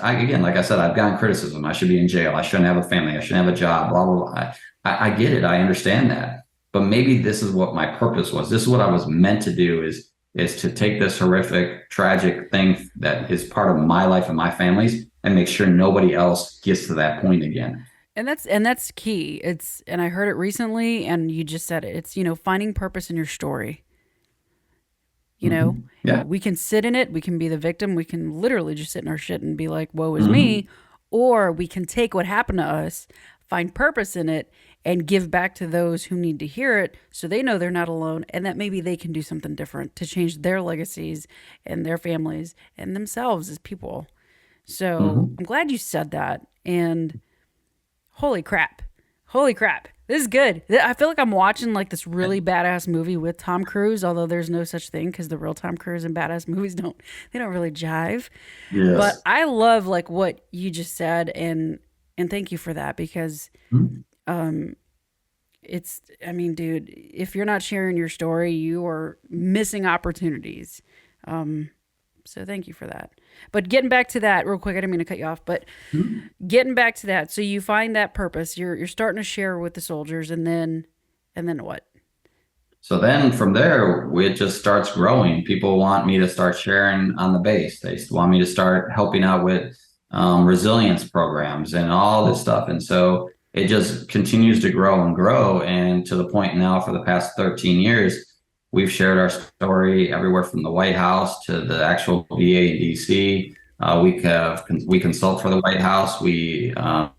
again, like I said, I've gotten criticism. I should be in jail. I shouldn't have a family. I shouldn't have a job. Blah blah blah. I get it. I understand that. But maybe this is what my purpose was. This is what I was meant to do. Is to take this horrific, tragic thing that is part of my life and my family's, and make sure nobody else gets to that point again. And that's key. And I heard it recently, and you just said it. It's finding purpose in your story. You know, Yeah. we can sit in it, we can be the victim, we can literally just sit in our shit and be like, woe is hmm me. Or we can take what happened to us, find purpose in it, and give back to those who need to hear it so they know they're not alone and that maybe they can do something different to change their legacies and their families and themselves as people. So hmm I'm glad you said that. And holy crap. Holy crap. This is good. I feel like I'm watching like this really badass movie with Tom Cruise, although there's no such thing because the real Tom Cruise and badass movies don't really jive. But Yes. I love like what you just said, and thank you for that because Mhm. um it's I mean, dude, if you're not sharing your story, you are missing opportunities. Um so thank you for that. But getting back to that real quick, I didn't mean to cut you off, but getting back to that, so you find that purpose. You're starting to share with the soldiers, and then what? So then from there, it just starts growing. People want me to start sharing on the base. They want me to start helping out with resilience programs and all this stuff. And so it just continues to grow and grow. And to the point now, for the past 13 years, we've shared our story everywhere from the White House to the actual VA in DC. We consult for the White House. I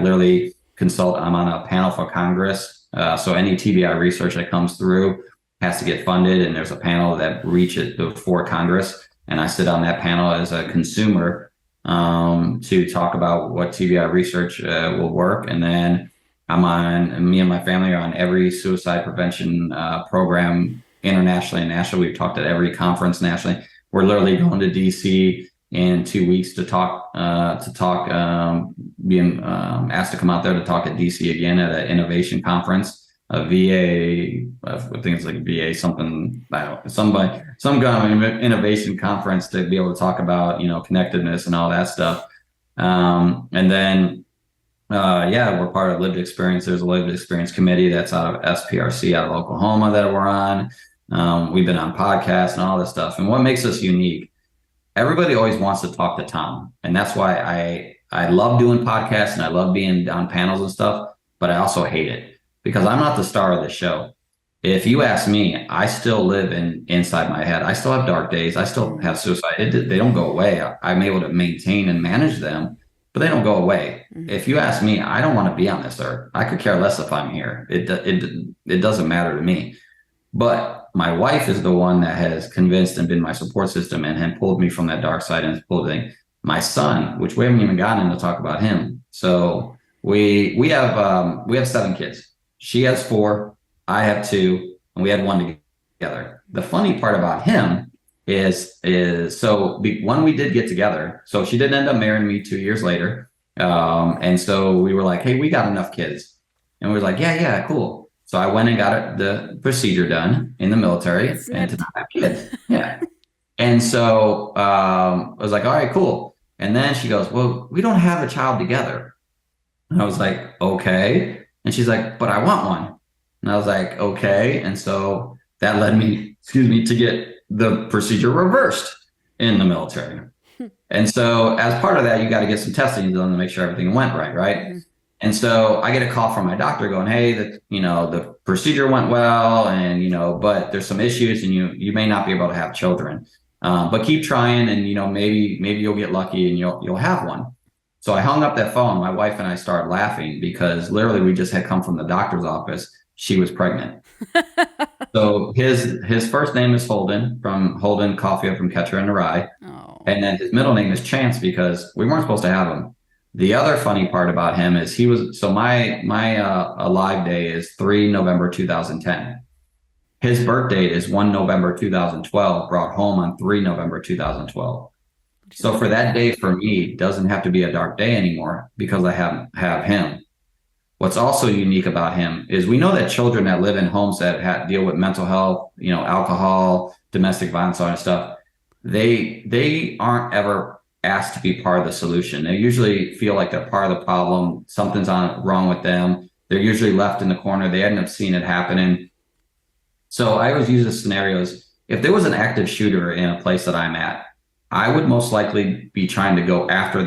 literally consult. I'm on a panel for Congress. So any TBI research that comes through has to get funded, and there's a panel that reaches before Congress, and I sit on that panel as a consumer to talk about what TBI research will work, and then me and my family are on every suicide prevention program internationally and nationally. We've talked at every conference nationally. We're literally going to DC in 2 weeks to talk, being asked to come out there to talk at DC again at an innovation conference, a VA, I think it's like VA something, I don't know, some kind of innovation conference to be able to talk about, connectedness and all that stuff. And then yeah, we're part of Lived Experience. There's a Lived Experience committee that's out of SPRC out of Oklahoma that we're on. We've been on podcasts and all this stuff. And what makes us unique, everybody always wants to talk to Tom. And that's why I love doing podcasts and I love being on panels and stuff, but I also hate it because I'm not the star of the show. If you ask me, I still live inside my head. I still have dark days. I still have suicide. They don't go away. I'm able to maintain and manage them, but they don't go away. Mm-hmm. If you ask me, I don't want to be on this earth. I could care less if I'm here. It doesn't matter to me. But my wife is the one that has convinced and been my support system and had pulled me from that dark side and pulled me. My son, which we haven't even gotten to talk about him. So we have 7 kids. She has 4. I have 2, and we had 1 together. The funny part about him is when we did get together, so she didn't end up marrying me 2 years later. And so we were like, hey, we got enough kids. And we were like, yeah, cool. So I went and got the procedure done in the military and to not have kids. Yeah. And so I was like, all right, cool. And then she goes, well, we don't have a child together. And I was like, okay. And she's like, but I want one. And I was like, okay. And so that led me, to get the procedure reversed in the military. And so as part of that, you got to get some testing done to make sure everything went right, right? Mm-hmm. And so I get a call from my doctor going, hey, the procedure went well, and, but there's some issues and you may not be able to have children. But keep trying, and, maybe you'll get lucky and you'll have one. So I hung up that phone. My wife and I started laughing because literally we just had come from the doctor's office. She was pregnant. So his first name is Holden, from Holden Caulfield from Catcher in the Rye. Oh. And then his middle name is Chance because we weren't supposed to have him. The other funny part about him is my alive day is 3 November 2010. His birth date is 1 November 2012, brought home on 3 November 2012. So for that day for me, doesn't have to be a dark day anymore because I have him. What's also unique about him is we know that children that live in homes that deal with mental health, alcohol, domestic violence, all that stuff, they aren't ever asked to be part of the solution. They usually feel like they're part of the problem. Something's wrong with them. They're usually left in the corner. They end up seeing it happening. So I always use the scenarios. If there was an active shooter in a place that I'm at, I would most likely be trying to go after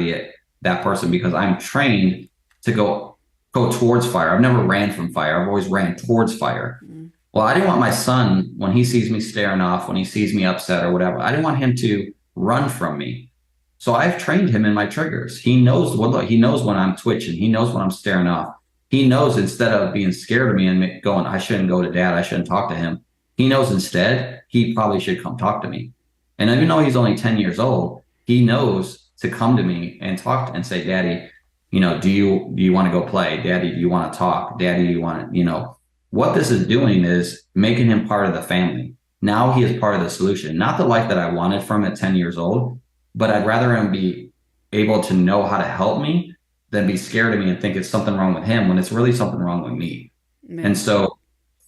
that person because I'm trained to go towards fire. I've never ran from fire. I've always ran towards fire. Mm-hmm. Well, I didn't want my son, when he sees me staring off, when he sees me upset or whatever, I didn't want him to run from me. So I've trained him in my triggers. He knows he knows when I'm twitching. He knows when I'm staring off. He knows instead of being scared of me and going, I shouldn't go to dad, I shouldn't talk to him. He knows instead he probably should come talk to me. And even though he's only 10 years old, he knows to come to me and talk and say, Daddy, do you want to go play? Daddy, do you want to talk? Daddy, do you want to, what this is doing is making him part of the family. Now he is part of the solution, not the life that I wanted from at 10 years old, but I'd rather him be able to know how to help me than be scared of me and think it's something wrong with him when it's really something wrong with me. Man. And so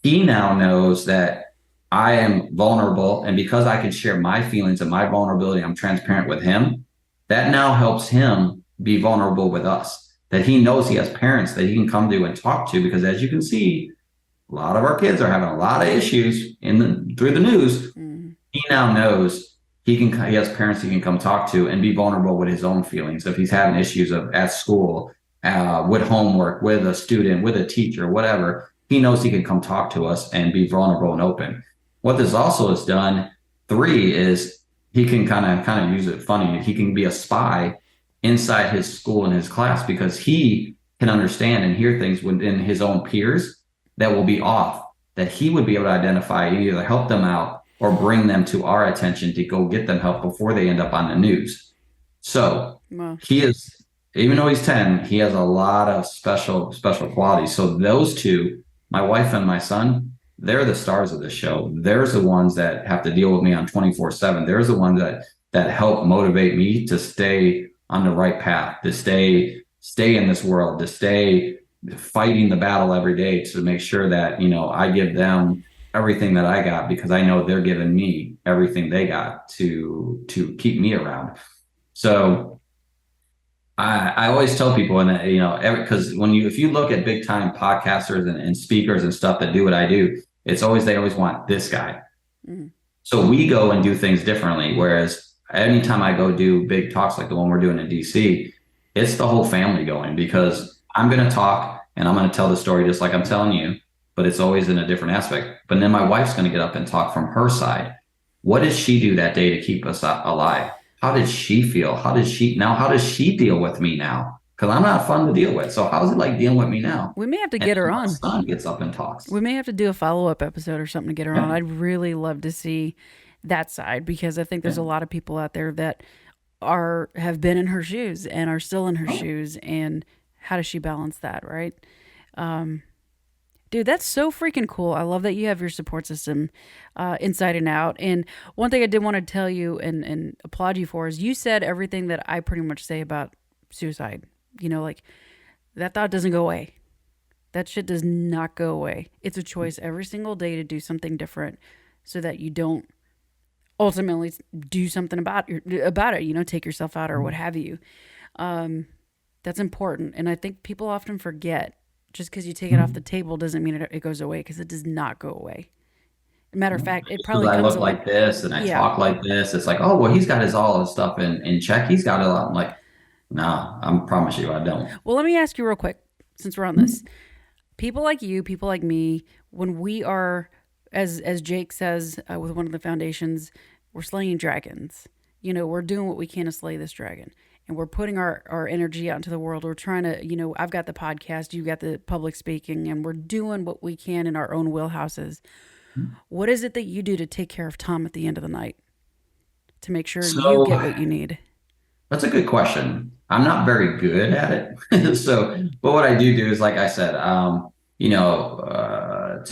he now knows that I am vulnerable. And because I can share my feelings and my vulnerability, I'm transparent with him. That now helps him be vulnerable with us, that he knows he has parents that he can come to and talk to, because as you can see, a lot of our kids are having a lot of issues through the news. Mm. He now knows he has parents he can come talk to and be vulnerable with his own feelings. If he's having issues at school, with homework, with a student, with a teacher, whatever, he knows he can come talk to us and be vulnerable and open. What this also has done, 3, is he can kind of use it funny. He can be a spy inside his school and his class, because he can understand and hear things within his own peers that will be off, that he would be able to identify and either help them out or bring them to our attention to go get them help before they end up on the news. So wow. He is, even though he's 10, he has a lot of special qualities. So those 2, my wife and my son, they're the stars of the show. They're the ones that have to deal with me on 24/7. They're the ones that help motivate me to stay on the right path, to stay in this world, to stay fighting the battle every day to make sure that, I give them everything that I got, because I know they're giving me everything they got to keep me around. So I always tell people, and because if you look at big time podcasters and speakers and stuff that do what I do, they always want this guy. Mm-hmm. So we go and do things differently. Whereas anytime I go do big talks like the one we're doing in DC, it's the whole family going, because I'm going to talk and I'm going to tell the story just like I'm telling you, but it's always in a different aspect. But then my wife's going to get up and talk from her side. What did she do that day to keep us alive? How did she feel? How does she deal with me now? Because I'm not fun to deal with. So how's it like dealing with me now? We may have to get her on. My son gets up and talks. We may have to do a follow-up episode or something to get her on. I'd really love to see that side, because I think there's a lot of people out there that have been in her shoes and are still in her shoes. And how does she balance that, right? Dude, that's so freaking cool. I love that you have your support system inside and out. And one thing I did want to tell you and applaud you for is you said everything that I pretty much say about suicide. Like that thought doesn't go away. That shit does not go away. It's a choice every single day to do something different so that you don't ultimately do something about it, take yourself out or what have you. That's important. And I think people often forget, just because you take it off the table doesn't mean it goes away, because it does not go away. Matter of fact, it probably comes. I look like this and I talk like this. It's like, oh, well, he's got all his stuff in check. He's got it all. I'm like, no, I promise you I don't. Well, let me ask you real quick, since we're on this. People like you, people like me, when we are, as Jake says with one of the foundations, we're slaying dragons. We're doing what we can to slay this dragon. And we're putting our energy out into the world. We're trying to, I've got the podcast, you got the public speaking, and we're doing what we can in our own wheelhouses. What is it that you do to take care of Tom at the end of the night to make sure you get what you need? That's a good question. I'm not very good at it. But what I do is, like I said, to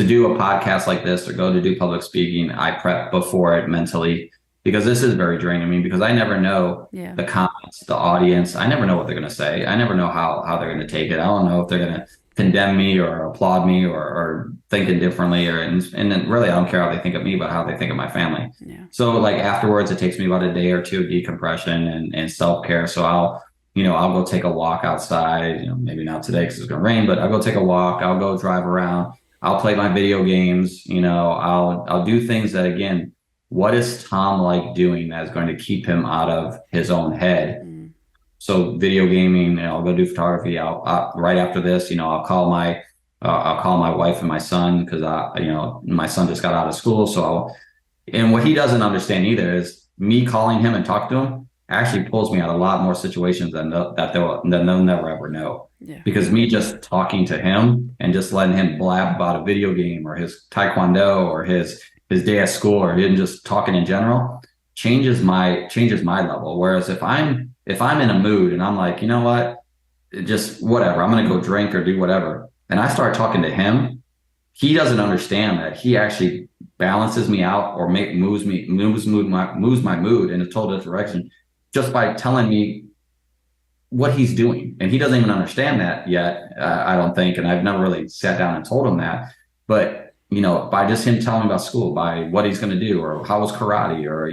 do a podcast like this or go to do public speaking, I prep before it mentally, because this is very draining me, because I never know the comments, the audience. I never know what they're going to say. I never know how they're going to take it. I don't know if they're going to condemn me or applaud me or thinking differently and then really I don't care how they think of me, but how they think of my family. Yeah. So like afterwards, it takes me about a day or two of decompression and self-care. So I'll go take a walk outside, maybe not today because it's going to rain, but I'll go take a walk. I'll go drive around. I'll play my video games. I'll do things that, again, what is Tom like doing that is going to keep him out of his own head? Mm. So video gaming, I'll go do photography. Right after this, I'll call my wife and my son because my son just got out of school. And what he doesn't understand either is me calling him and talk to him actually pulls me out of a lot more situations than they'll never ever know. Yeah. Because me just talking to him and just letting him blab about a video game or his taekwondo or his day at school or him just talking in general changes my level. Whereas if I'm in a mood and I'm like, you know what, just whatever, I'm gonna go drink or do whatever, and I start talking to him, he doesn't understand that he actually balances me out or moves my mood in a total different direction just by telling me what he's doing. And he doesn't even understand that yet, I don't think. And I've never really sat down and told him that. But, by just him telling me about school, by what he's going to do, or how was karate, or,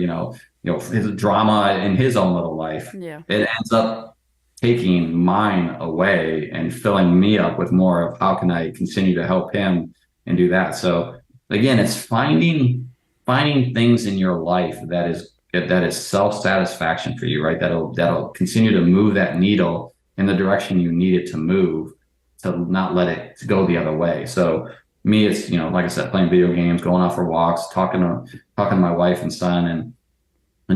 his drama in his own little life, Yeah. it ends up taking mine away and filling me up with more of how can I continue to help him and do that. So again, it's finding things in your life that is self-satisfaction for you, right? That'll continue to move that needle in the direction you need it to move, to not let it go the other way. So me, it's, like I said, playing video games, going out for walks, talking to my wife and son, and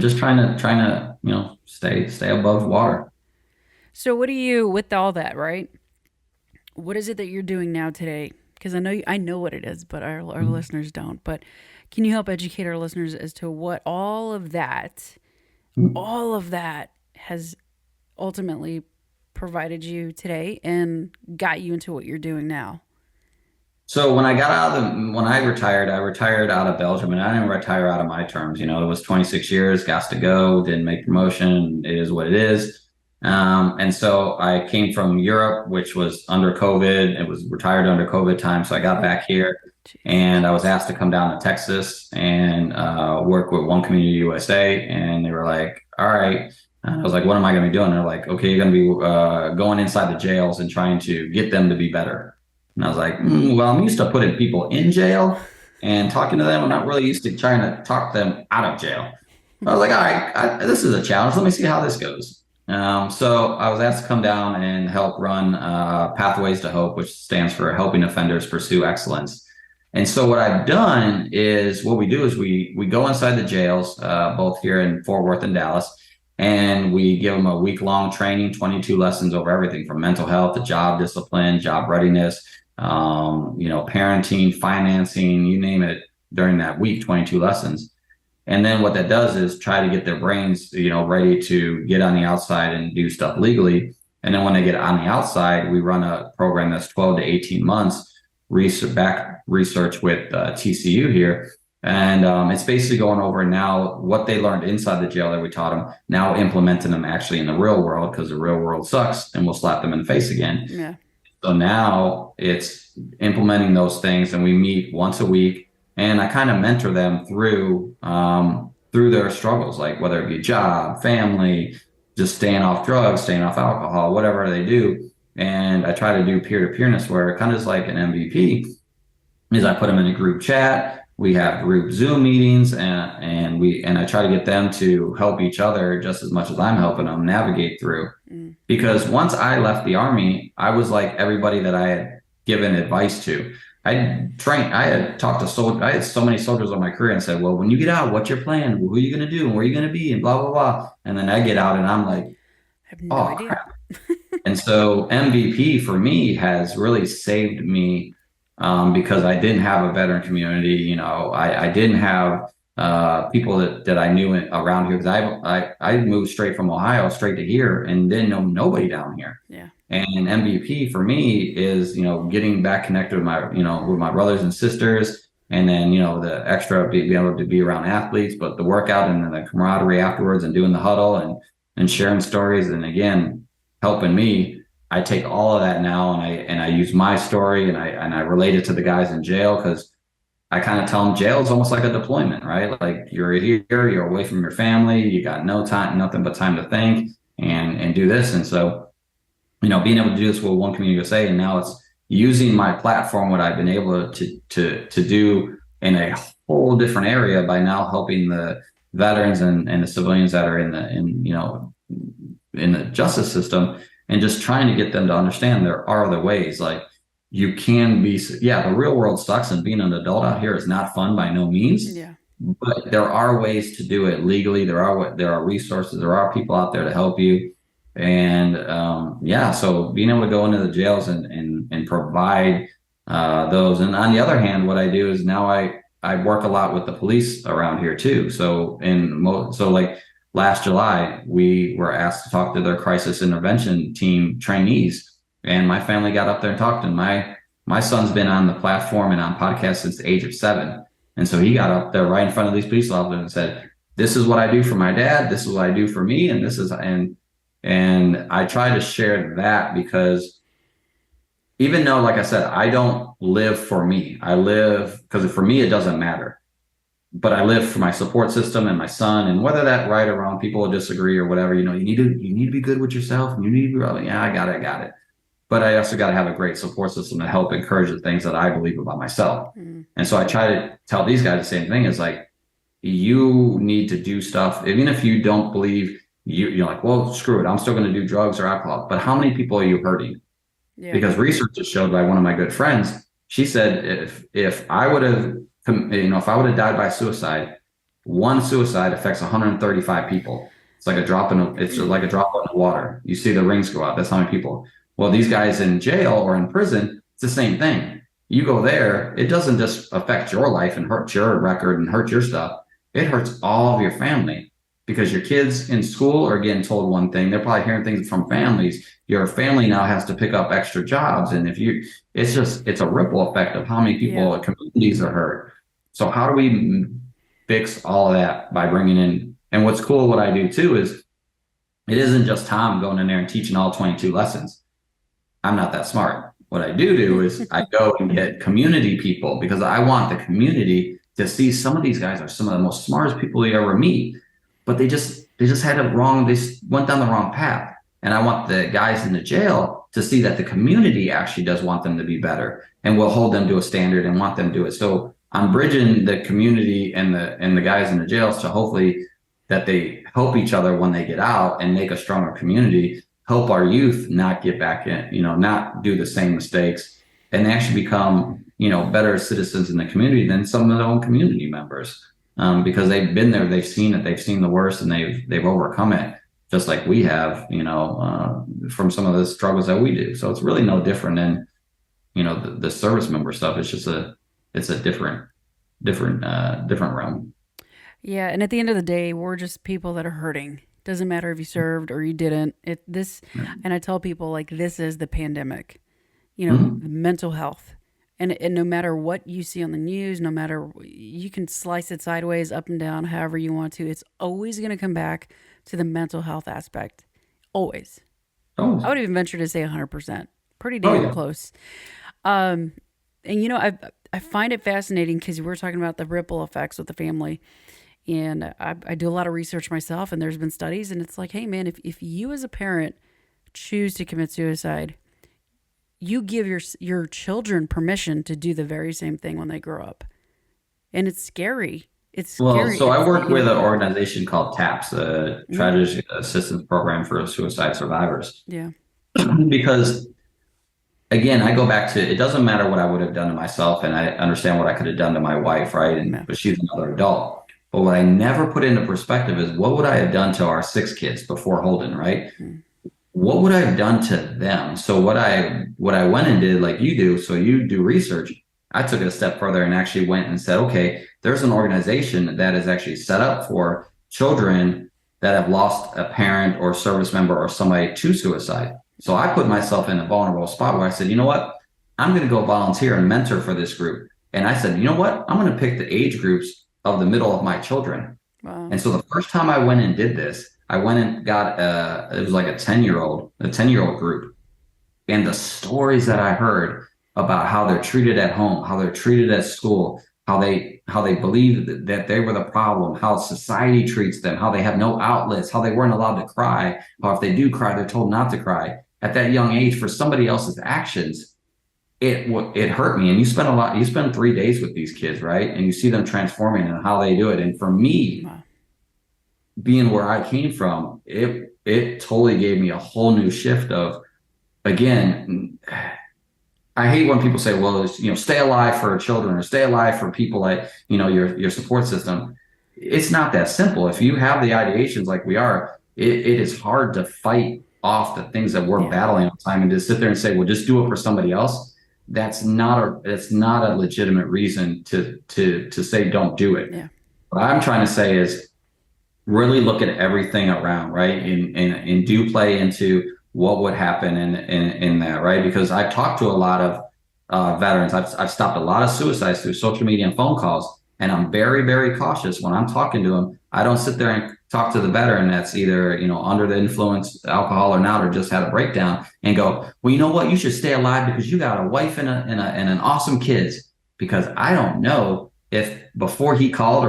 just trying to stay above water. So what do you, with all that, right? What is it that you're doing now today? Because I know what it is, but our listeners don't. But can you help educate our listeners as to what all of that has ultimately provided you today and got you into what you're doing now? So when I retired out of Belgium, and I didn't retire out of my terms. It was 26 years, got to go, didn't make promotion. It is what it is. And so I came from Europe, which was under COVID. It was retired under COVID time. So I got back here and I was asked to come down to Texas and work with One Community USA. And they were like, all right. And I was like, what am I going to be doing? They're like, okay, you're going to be going inside the jails and trying to get them to be better. And I was like, well, I'm used to putting people in jail and talking to them. I'm not really used to trying to talk them out of jail. I was like, all right, this is a challenge. Let me see how this goes. So I was asked to come down and help run Pathways to Hope, which stands for Helping Offenders Pursue Excellence. And so what I've done is what we do is we go inside the jails, both here in Fort Worth and Dallas, and we give them a week-long training, 22 lessons over everything from mental health to job discipline, job readiness, parenting, financing, you name it, during that week, 22 lessons. And then what that does is try to get their brains, ready to get on the outside and do stuff legally. And then when they get on the outside, we run a program that's 12 to 18 months, research with TCU here. And it's basically going over now what they learned inside the jail that we taught them, now implementing them actually in the real world, because the real world sucks and we'll slap them in the face again. Yeah. So now it's implementing those things, and we meet once a week. And I kind of mentor them through their struggles, like whether it be job, family, just staying off drugs, staying off alcohol, whatever they do. And I try to do peer-to-peerness where it kind of is like an MVP. Is I put them in a group chat. We have group Zoom meetings, and I try to get them to help each other just as much as I'm helping them navigate through. Mm. Because once I left the Army, I was like everybody that I had given advice to. I had talked to soldiers. I had so many soldiers on my career and said, well, when you get out, what's your plan? Who are you going to do? And where are you going to be? And blah, blah, blah. And then I get out and I'm like, I have no idea. Crap. And so MVP for me has really saved me because I didn't have a veteran community. I didn't have people that I knew around here, because I moved straight from Ohio straight to here and didn't know nobody down here. Yeah. And MVP for me is, getting back connected with my brothers and sisters, and then, the extra being able to be around athletes, but the workout and then the camaraderie afterwards and doing the huddle and sharing stories. And again, helping me. I take all of that now and I use my story and I relate it to the guys in jail because I kind of tell them jail is almost like a deployment, right? Like you're here, you're away from your family, you got no time, nothing but time to think and do this. And so, being able to do this with One Community USA, and now it's using my platform, what I've been able to do in a whole different area by now helping the veterans and the civilians that are in the justice system, and just trying to get them to understand there are other ways. Like you can be, yeah, the real world sucks, and being an adult out here is not fun by no means. Yeah. But there are ways to do it legally. There are resources. There are people out there to help you. And yeah, so being able to go into the jails and provide those. And on the other hand, what I do is now I work a lot with the police around here too. So so like last July, we were asked to talk to their crisis intervention team trainees, and my family got up there and talked. And my son's been on the platform and on podcasts since the age of 7, and so he got up there right in front of these police officers and said, "This is what I do for my dad. This is what I do for me, and this is." And I try to share that because even though, like I said, I don't live for me, I live because for me, it doesn't matter. But I live for my support system and my son, and whether that right or wrong, people will disagree or whatever, you need to be good with yourself. You need to be, yeah, I got it. But I also got to have a great support system to help encourage the things that I believe about myself. And so I try to tell these guys the same thing is like, you need to do stuff, even if you don't believe you're like, well, screw it, I'm still going to do drugs or alcohol. But how many people are you hurting? Yeah. Because research has showed by one of my good friends, she said, if I would have, if I would have died by suicide, one suicide affects 135 people. It's like a drop in the water. You see the rings go out. That's how many people. Well, these guys in jail or in prison, it's the same thing. You go there, it doesn't just affect your life and hurt your record and hurt your stuff. It hurts all of your family. Because your kids in school are getting told one thing, they're probably hearing things from families. Your family now has to pick up extra jobs, and it's a ripple effect of how many people, communities are hurt. So how do we fix all of that by bringing in? And what's cool, what I do too, is it isn't just Tom going in there and teaching all 22 lessons. I'm not that smart. What I do is I go and get community people because I want the community to see some of these guys are some of the most smartest people you ever meet. But they just had it wrong. They went down the wrong path. And I want the guys in the jail to see that the community actually does want them to be better and will hold them to a standard and want them to do it. So I'm bridging the community and the guys in the jails to hopefully that they help each other when they get out and make a stronger community, help our youth not get back in, not do the same mistakes, and actually become, better citizens in the community than some of their own community members. Because they've been there, they've seen it, they've seen the worst, and they've overcome it, just like we have, from some of the struggles that we do. So it's really no different than, the service member stuff. It's just it's a different realm. Yeah, and at the end of the day, we're just people that are hurting. Doesn't matter if you served or you didn't. And I tell people like this is the pandemic, mental health. And no matter what you see on the news, no matter, you can slice it sideways, up and down, however you want to. It's always going to come back to the mental health aspect. Always. Oh. I would even venture to say 100%. Pretty damn close. And, I find it fascinating because we're talking about the ripple effects with the family. And I do a lot of research myself, and there's been studies, and it's like, hey, man, if you as a parent choose to commit suicide, you give your children permission to do the very same thing when they grow up. And it's scary. So I work with an organization called TAPS, the Tragic Assistance Program for Suicide Survivors. Yeah. Because, again, I go back to, it doesn't matter what I would have done to myself, and I understand what I could have done to my wife, right? But she's another adult. But what I never put into perspective is what would I have done to our 6 kids before Holden, right? Mm-hmm. What would I have done to them? So what I went and did, like you do, so you do research, I took it a step further and actually went and said, okay, there's an organization that is actually set up for children that have lost a parent or service member or somebody to suicide. So I put myself in a vulnerable spot where I said, you know what? I'm going to go volunteer and mentor for this group. And I said, you know what? I'm going to pick the age groups of the middle of my children. Wow. And so the first time I went and did this, I went and got it was like a 10-year-old group. And the stories that I heard about how they're treated at home, how they're treated at school, how they believe that they were the problem, how society treats them, how they have no outlets, how they weren't allowed to cry, or if they do cry, they're told not to cry. At that young age, for somebody else's actions, it hurt me. And you spend 3 days with these kids, right? And you see them transforming and how they do it. And for me, Wow. being where I came from, it totally gave me a whole new shift of, again, I hate when people say, well, stay alive for children or stay alive for people like, your support system. It's not that simple. If you have the ideations like we are, it is hard to fight off the things that we're Yeah. battling all the time and to sit there and say, well, just do it for somebody else. That's not a legitimate reason to say don't do it. Yeah. What I'm trying to say is really look at everything around, right? And do play into what would happen in that, right? Because I've talked to a lot of veterans. I've stopped a lot of suicides through social media and phone calls, and I'm very, very cautious when I'm talking to them. I don't sit there and talk to the veteran that's either, under the influence, alcohol or not, or just had a breakdown and go, well, you know what? You should stay alive because you got a wife and an awesome kids. Because I don't know if before he called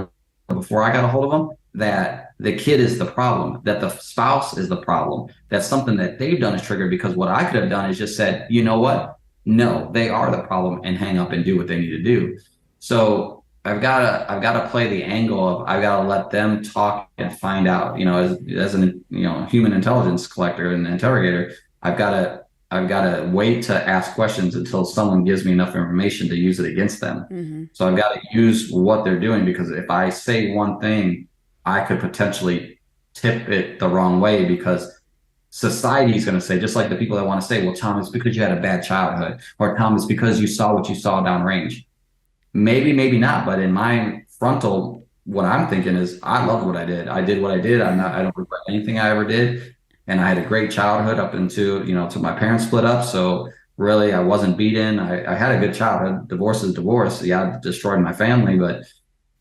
or before I got a hold of him, that the kid is the problem, that the spouse is the problem, that something that they've done is triggered. Because what I could have done is just said, you know what? No, they are the problem, and hang up and do what they need to do. So I've got to play the angle of I've got to let them talk and find out. As an human intelligence collector and interrogator, I've got to wait to ask questions until someone gives me enough information to use it against them. Hmm. So I've got to use what they're doing, because if I say one thing, I could potentially tip it the wrong way, because society is going to say, just like the people that want to say, well, Tom, it's because you had a bad childhood, or Tom, it's because you saw what you saw downrange. Maybe, maybe not, but in my frontal, what I'm thinking is, I loved what I did. I did what I did. I don't regret anything I ever did, and I had a great childhood up into till my parents split up. So really, I wasn't beaten. I had a good childhood. Divorce is divorce. Yeah, it destroyed my family, but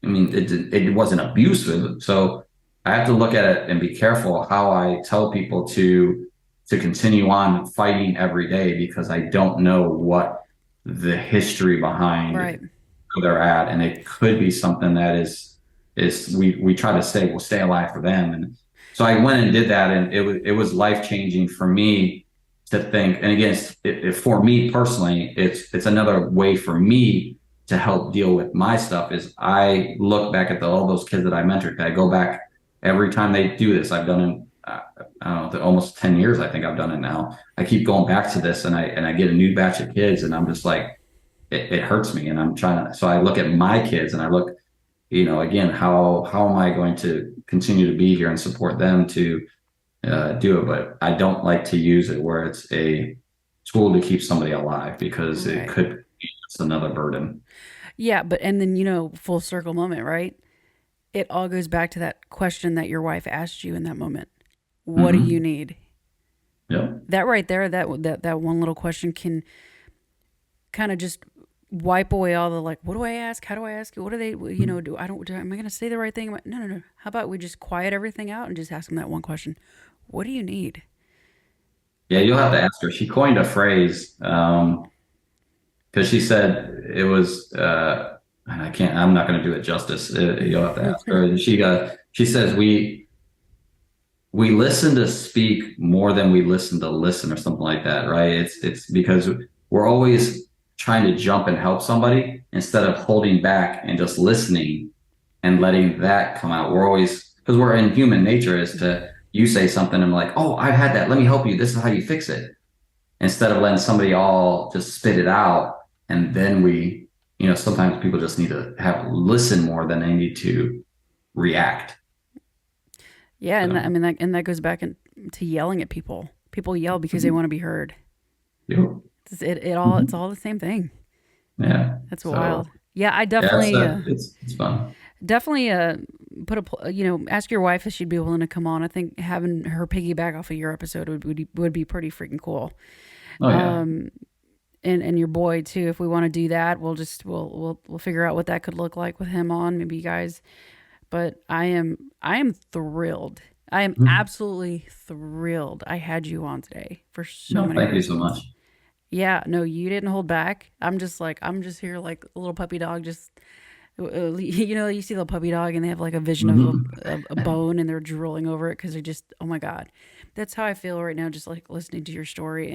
I mean, it wasn't abusive. So I have to look at it and be careful how I tell people to continue on fighting every day, because I don't know what the history behind Right. who they're at, and it could be something that is we try to say, well, stay alive for them. And so I went and did that, and it was life changing for me to think. And again, for me personally, it's another way for me to help deal with my stuff. Is I look back at all those kids that I mentored. I go back every time they do this. I've done it. I don't know, almost 10 years. I think I've done it now. I keep going back to this, and I get a new batch of kids, and I'm just like, it hurts me, and I'm trying to. So I look at my kids, and I look, again, how am I going to continue to be here and support them to do it? But I don't like to use it where it's a tool to keep somebody alive, because it Right. could be just another burden. Yeah, but and then full circle moment, right? It all goes back to that question that your wife asked you in that moment. What do you Hmm. need? Yep. That right there, that one little question can kind of just wipe away all the like, what do I ask? How do I ask it? What do they, do I don't, am I going to say the right thing? No, no, no. How about we just quiet everything out and just ask them that one question? What do you need? Yeah, Like, you'll have to ask her. She coined a phrase, because she said it was, and I'm not going to do it justice. You'll have to ask her. She says we listen to speak more than we listen to listen, or something like that, right? It's because we're always trying to jump and help somebody instead of holding back and just listening and letting that come out. We're always, because we're in human nature, is to, you say something and I'm like, oh, I've had that. Let me help you. This is how you fix it. Instead of letting somebody all just spit it out. And then sometimes people just need to have listen more than they need to react. yeah. And that, I So, mean, that goes back to yelling at people. People yell because they want to be heard. yep. It's all the same thing. Yeah. That's So wild. Yeah. I yeah, definitely, it's fun. definitely, ask your wife if she'd be willing to come on. I think having her piggyback off of your episode would be pretty freaking cool. Oh yeah. Um, and your boy too. If we want to do that, we'll figure out what that could look like with him on. Maybe you guys. But I am thrilled. I am Mhm. absolutely thrilled. I had you on today for so No, many thank you so much. reasons. Yeah, no, you didn't hold back. I'm just here like a little puppy dog, just you see the puppy dog and they have like a vision of Hmm. a bone and they're drooling over it because they're just, oh my God. That's how I feel right now, just like listening to your story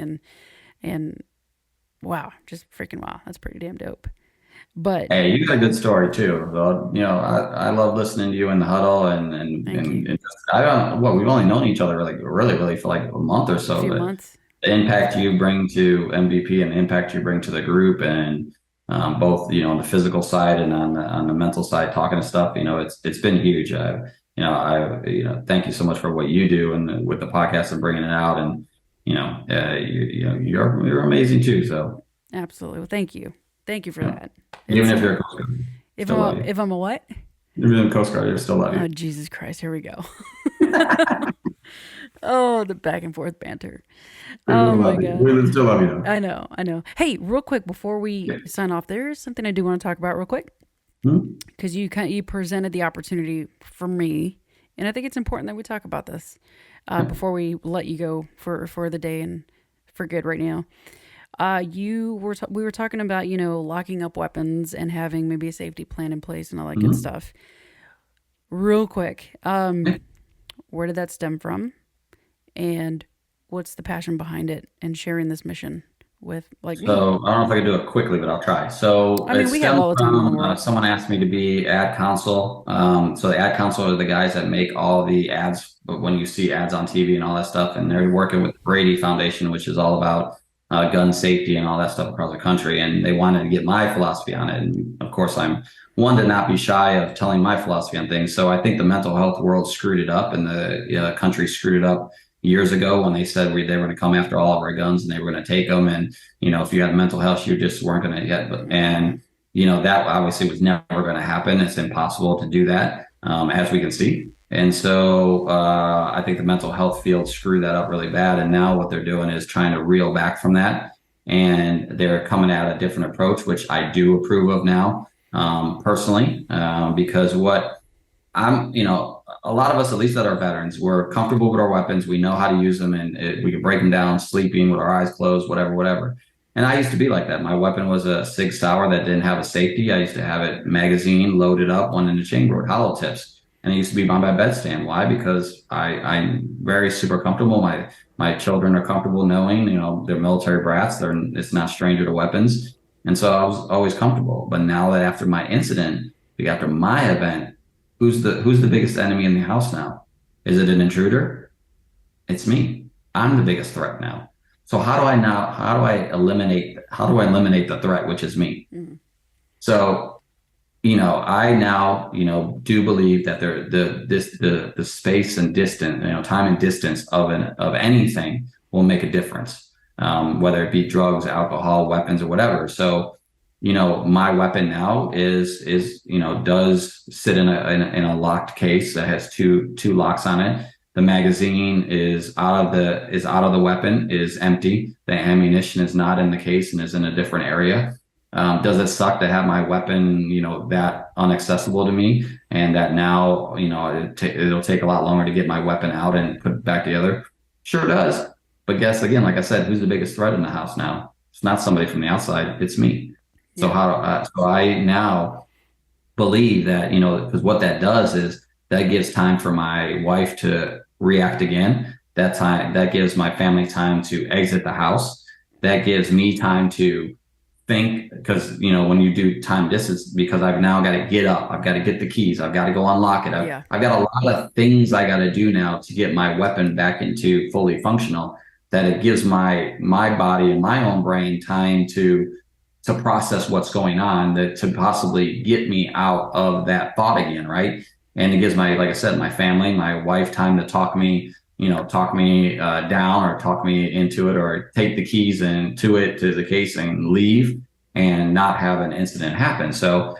and wow, just freaking wow. That's pretty damn dope. But Hey, you got a good story too. Well, I love listening to you in the huddle thank you. and just, I don't, well, we've only known each other like really for like a month or A so, few but months, the if impact that. you bring to MVP and the impact you bring to the group and both, on the physical side and on the mental side, talking to stuff, it's been huge. Thank you so much for what you do and with the podcast and bringing it out. And, you're amazing too. So Absolutely. Well, thank you. Thank you for you know, that. even It's if you're a Coast Guard, still love you. if I'm a what? Even if you're a Coast Guard, I still love Oh, you. Jesus Christ. Here we go. Oh, the back and forth banter. We Oh my love you. God. We still love you though. I know. I know. Hey, real quick before we Yeah. sign off, there's something I do want to talk about real quick Hmm? because you presented the opportunity for me, and I think it's important that we talk about this Yeah. before we let you go for the day and for good right now. We were talking about locking up weapons and having maybe a safety plan in place and all that good Mhm. stuff. Real quick, Yeah. where did that stem from? And what's the passion behind it and sharing this mission with like me? So I don't know if I can do it quickly, but I'll try. So I it mean, we have stems all the time in the from world. someone asked me to be ad counsel. So the ad counsel are the guys that make all the ads when you see ads on TV and all that stuff. And they're working with the Brady Foundation, which is all about gun safety and all that stuff across the country. And they wanted to get my philosophy on it. And of course, I'm one to not be shy of telling my philosophy on things. So I think the mental health world screwed it up and the country screwed it up years ago when they said they were going to come after all of our guns and they were going to take them. And if you had mental health, you just weren't going to get. And that obviously was never going to happen. It's impossible to do that, as we can see. And so I think the mental health field screwed that up really bad. And now what they're doing is trying to reel back from that, and they're coming at a different approach, which I do approve of now, personally, because what a lot of us, at least that are veterans, we're comfortable with our weapons. We know how to use them, and we can break them down, sleeping with our eyes closed, whatever. And I used to be like that. My weapon was a Sig Sauer that didn't have a safety. I used to have it magazine loaded up, one in the chamber with hollow tips, and it used to be by my bedstand. Why? Because I'm very super comfortable. My children are comfortable knowing, they're military brats. It's not stranger to weapons, and so I was always comfortable. But now that after my incident, after my event, who's the biggest enemy in the house now? Is it an intruder? It's me. I'm the biggest threat now. So how do I eliminate the threat, which is me? Mm, So, I now, do believe that the space and distance, time and distance of anything will make a difference. Whether it be drugs, alcohol, weapons, or whatever. So, my weapon now does sit in a locked case that has two locks on it. The magazine is out of the weapon, is empty. The ammunition is not in the case and is in a different area. Does it suck to have my weapon, that inaccessible to me, and that now, it'll take a lot longer to get my weapon out and put it back together? Sure does. But guess again, like I said, who's the biggest threat in the house now? It's not somebody from the outside. It's me. So yeah. so I now believe that, because what that does is that gives time for my wife to react again. That gives my family time to exit the house. That gives me time to think, because, when you do time distance, because I've now got to get up, I've got to get the keys, I've got to go unlock it. Yeah. I've got a lot of things I got to do now to get my weapon back into fully functional, that it gives my body and my own brain time to process what's going on, to possibly get me out of that thought again, right? And it gives like I said, my family, my wife, time to talk me down, or talk me into it, or take the keys to the case and leave and not have an incident happen. So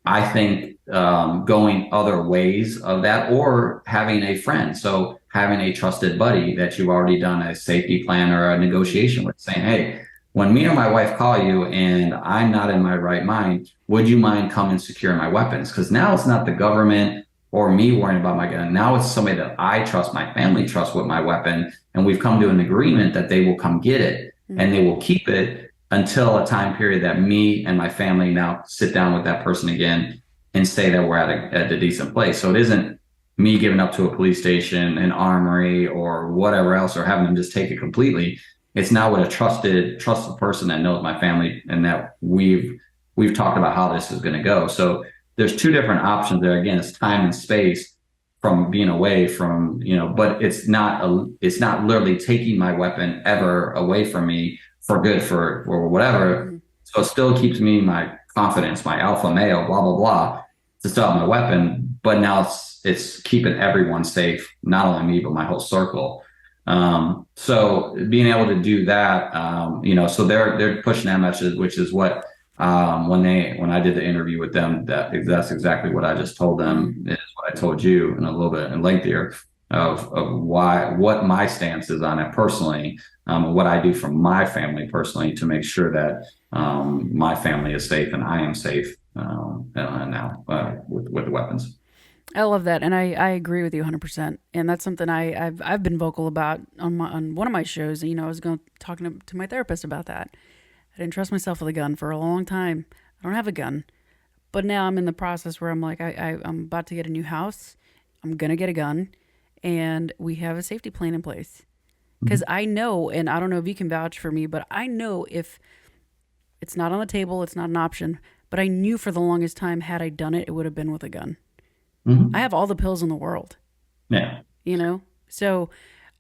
I think going other ways of that, or having a friend. So having a trusted buddy that you've already done a safety plan or a negotiation with, saying, hey, when me or my wife call you and I'm not in my right mind, would you mind coming secure my weapons? Because now it's not the government or me worrying about my gun. Now it's somebody that I trust, my family trusts with my weapon, and we've come to an agreement that they will come get it. Mm-hmm. and they will keep it until a time period that me and my family now sit down with that person again and say that we're at a decent place. So it isn't me giving up to a police station, an armory, or whatever else, or having them just take it completely. It's now with a trusted person that knows my family and that we've talked about how this is going to go. So there's two different options there. Again, it's time and space from being away from, but it's not literally taking my weapon ever away from me for good for or whatever. Mm-hmm. So it still keeps me my confidence, my alpha male, blah blah blah, to still have my weapon. But now it's keeping everyone safe, not only me but my whole circle. So being able to do that, so they're pushing that message, which is what when I did the interview with them, that's exactly what I just told Mm-hmm. them. Is what I told you in a little bit in lengthier of what my stance is on it personally, what I do for my family personally to make sure that my family is safe and I am safe now with the weapons. I love that, and I agree with you 100%. And that's something I've been vocal about on one of my shows. I was going talking to my therapist about that. I didn't trust myself with a gun for a long time. I don't have a gun, but now I'm in the process where I'm like, I'm about to get a new house. I'm gonna get a gun, and we have a safety plan in place because I know, and I don't know if you can vouch for me, but I know if it's not on the table, it's not an option. But I knew for the longest time, had I done it, it would have been with a gun. I Mm-hmm. have all the pills in the world, Yeah. so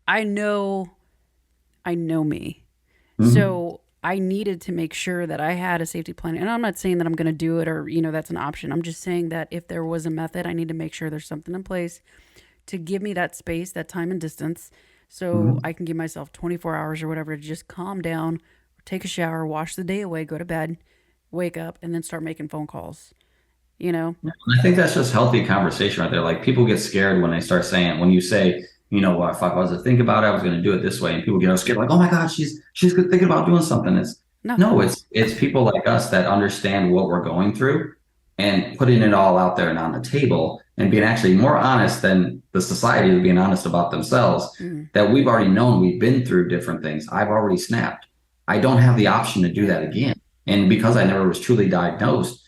I know, I know me. Mm-hmm. So I needed to make sure that I had a safety plan. And I'm not saying that I'm going to do it or, that's an option. I'm just saying that if there was a method, I need to make sure there's something in place to give me that space, that time and distance, so Mm-hmm. I can give myself 24 hours or whatever to just calm down, take a shower, wash the day away, go to bed, wake up, and then start making phone calls, you know? I think that's just healthy conversation right there. Like people get scared when they start saying, when you say, well, if I was to think about it, I was going to do it this way, and people get all scared, like, oh my God, she's thinking about doing something. It's No. no, it's people like us that understand what we're going through and putting it all out there and on the table and being actually more honest than the society is being honest about themselves. Mm, That we've already known we've been through different things. I've already snapped. I don't have the option to do right. that again. And because I never was truly diagnosed,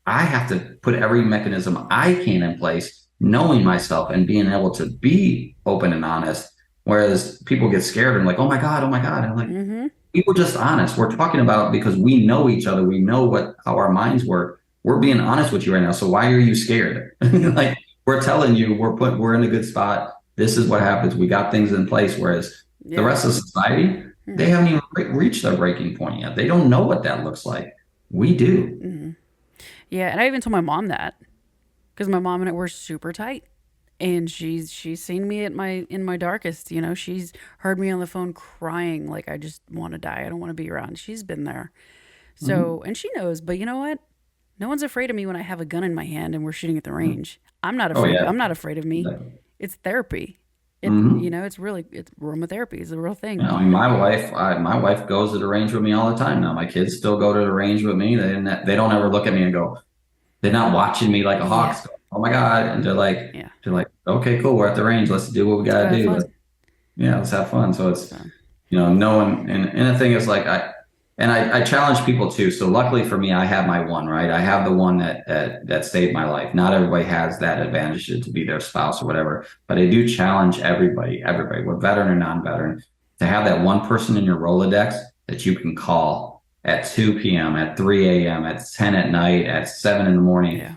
I have to put every mechanism I can in place, knowing myself and being able to be open and honest. Whereas people get scared and like, oh my God, oh my God. And I'm like, Mm-hmm. we were just honest. We're talking about because we know each other. We know how our minds work. We're being honest with you right now. So why are you scared? Like we're telling you we're in a good spot. This is what happens. We got things in place. Whereas the Yeah. rest of society, they Mm-hmm. haven't even reached their breaking point yet. They don't know what that looks like. We do. Mm-hmm. Yeah. And I even told my mom that because my mom and I were super tight. And she's seen me at my in my darkest. She's heard me on the phone crying like I just want to die. I don't want to be around. She's been there. Mhm. So, and she knows, but you know what? No one's afraid of me when I have a gun in my hand and we're shooting at the Mhm. range. I'm not Oh afraid. yeah. I'm not afraid of me. It's therapy. Hmm. It's aromatherapy is a real thing. I mean, my wife goes to the range with me all the time now. My kids still go to the range with me. They don't ever look at me and go, they're not watching me like a Yeah. hawk's. Oh my God. And Yeah. they're like, okay, cool. We're at the range. Let's do what we Let's go got to have do. fun. Yeah, let's have fun. So it's, So, no one, and the thing is like, I challenge people too. So luckily for me, I have my one, right? I have the one that saved my life. Not everybody has that advantage to be their spouse or whatever, but I do challenge everybody, whether veteran or non-veteran, to have that one person in your Rolodex that you can call at 2 p.m., at 3 a.m., at 10 at night, at 7 in the morning. yeah.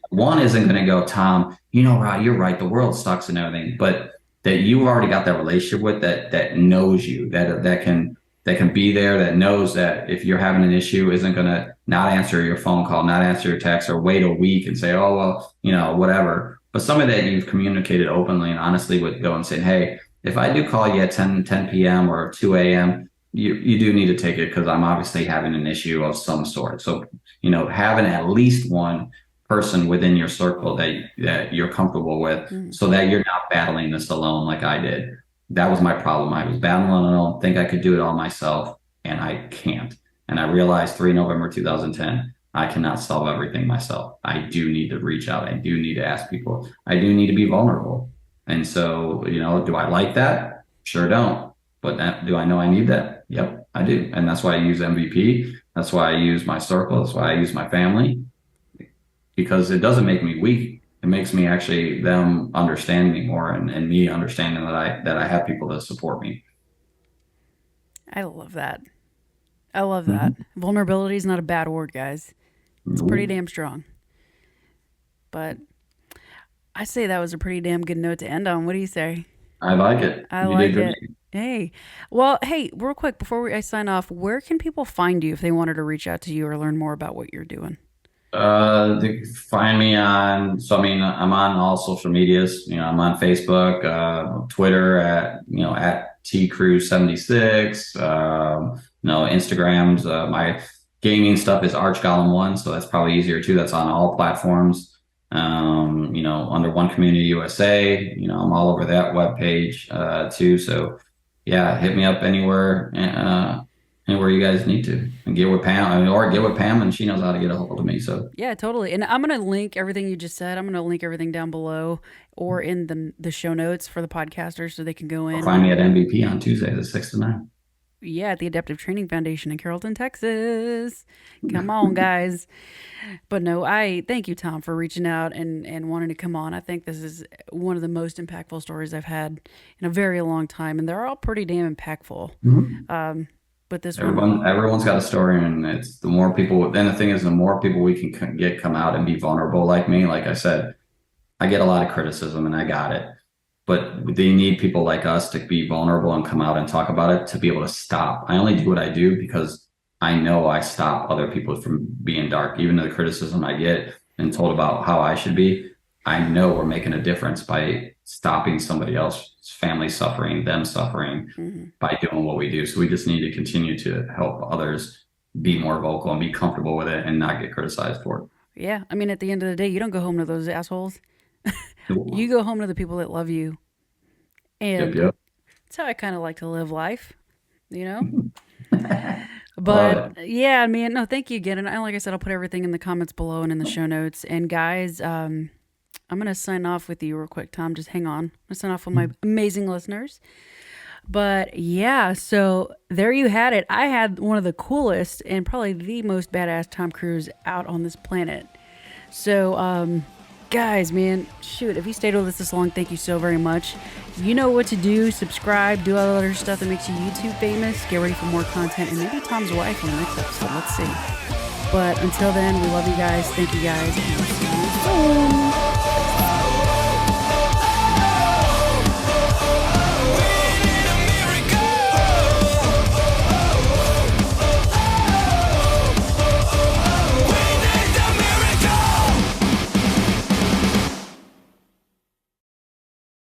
One isn't going to go, Tom, Rod, you're right. The world sucks and everything, but that you've already got that relationship with that knows you, that can be there, that knows that if you're having an issue, isn't going to not answer your phone call, not answer your text, or wait a week and say, oh, well, whatever. But somebody that you've communicated openly and honestly with go and saying, hey, if I do call you at 10 p.m. or 2 a.m., you do need to take it because I'm obviously having an issue of some sort. So, having at least one person within your circle that you're comfortable with Mm, so that you're not battling this alone like I did. That was my problem. I was battling alone, think I could do it all myself, and I can't. And I realized 3 November 2010, I cannot solve everything myself. I do need to reach out. I do need to ask people. I do need to be vulnerable. And so, do I like that? Sure don't. But do I know I need that? Yep, I do. And that's why I use MVP. That's why I use my circle. That's why I use my family, because it doesn't make me weak. It makes me actually them understand me more, and me understanding that I have people that support me. I love that. I love that. Mhm. Vulnerability is not a bad word, guys. It's pretty Nope. damn strong. But I say that was a pretty damn good note to end on. What do you say? I like it. I You did like great. it. Hey, well, hey, real quick before I sign off, where can people find you if they wanted to reach out to you or learn more about what you're doing? They can find me on, so I mean, I'm on all social medias. I'm on Facebook, Twitter at TCruz76. Instagrams. My gaming stuff is ArchGolem1, so that's probably easier too. That's on all platforms. Under One Community USA. I'm all over that webpage too. So yeah, hit me up anywhere you guys need to, and get with Pam, or get with Pam, and she knows how to get a hold of me. So Yeah, totally. And I'm gonna link everything you just said. I'm gonna link everything down below or in the show notes for the podcasters so they can go in find and me at MVP on Tuesdays at 6 to 9. yeah, at the Adaptive Training Foundation in Carrollton, Texas. Come on, guys. But no, I thank you, Tom, for reaching out and wanting to come on. I think this is one of the most impactful stories I've had in a very long time, and they're all pretty damn impactful. Mhm. But this one, Everyone's got a story, and it's the more people. Then the thing is, the more people we can get come out and be vulnerable, like me. Like I said, I get a lot of criticism, and I got it. But they need people like us to be vulnerable and come out and talk about it to be able to stop. I only do what I do because I know I stop other people from being dark. Even the criticism I get and told about how I should be, I know we're making a difference by stopping somebody else's family suffering, them suffering mhm. by doing what we do. So we just need to continue to help others be more vocal and be comfortable with it and not get criticized for Yeah, I mean, at the end of the day, you don't go home to those assholes. it. You go home to the people that love you, Yep, and yep. that's how I kind of like to live life, you know. Love But it. yeah, I mean, no, thank you again. And like I said, I'll put everything in the comments below and in the show notes. And guys, I'm gonna sign off with you real quick, Tom. Just hang on. I'm gonna sign off with my amazing listeners. But yeah, so there you had it. I had one of the coolest and probably the most badass Tom Cruise out on this planet. So, guys, man, shoot, if you stayed with us this long, thank you so very much. You know what to do. Subscribe, do all the other stuff that makes you YouTube famous. Get ready for more content, and maybe Tom's wife on the next episode. Let's see. But until then, we love you guys. Thank you guys. And we'll see you soon.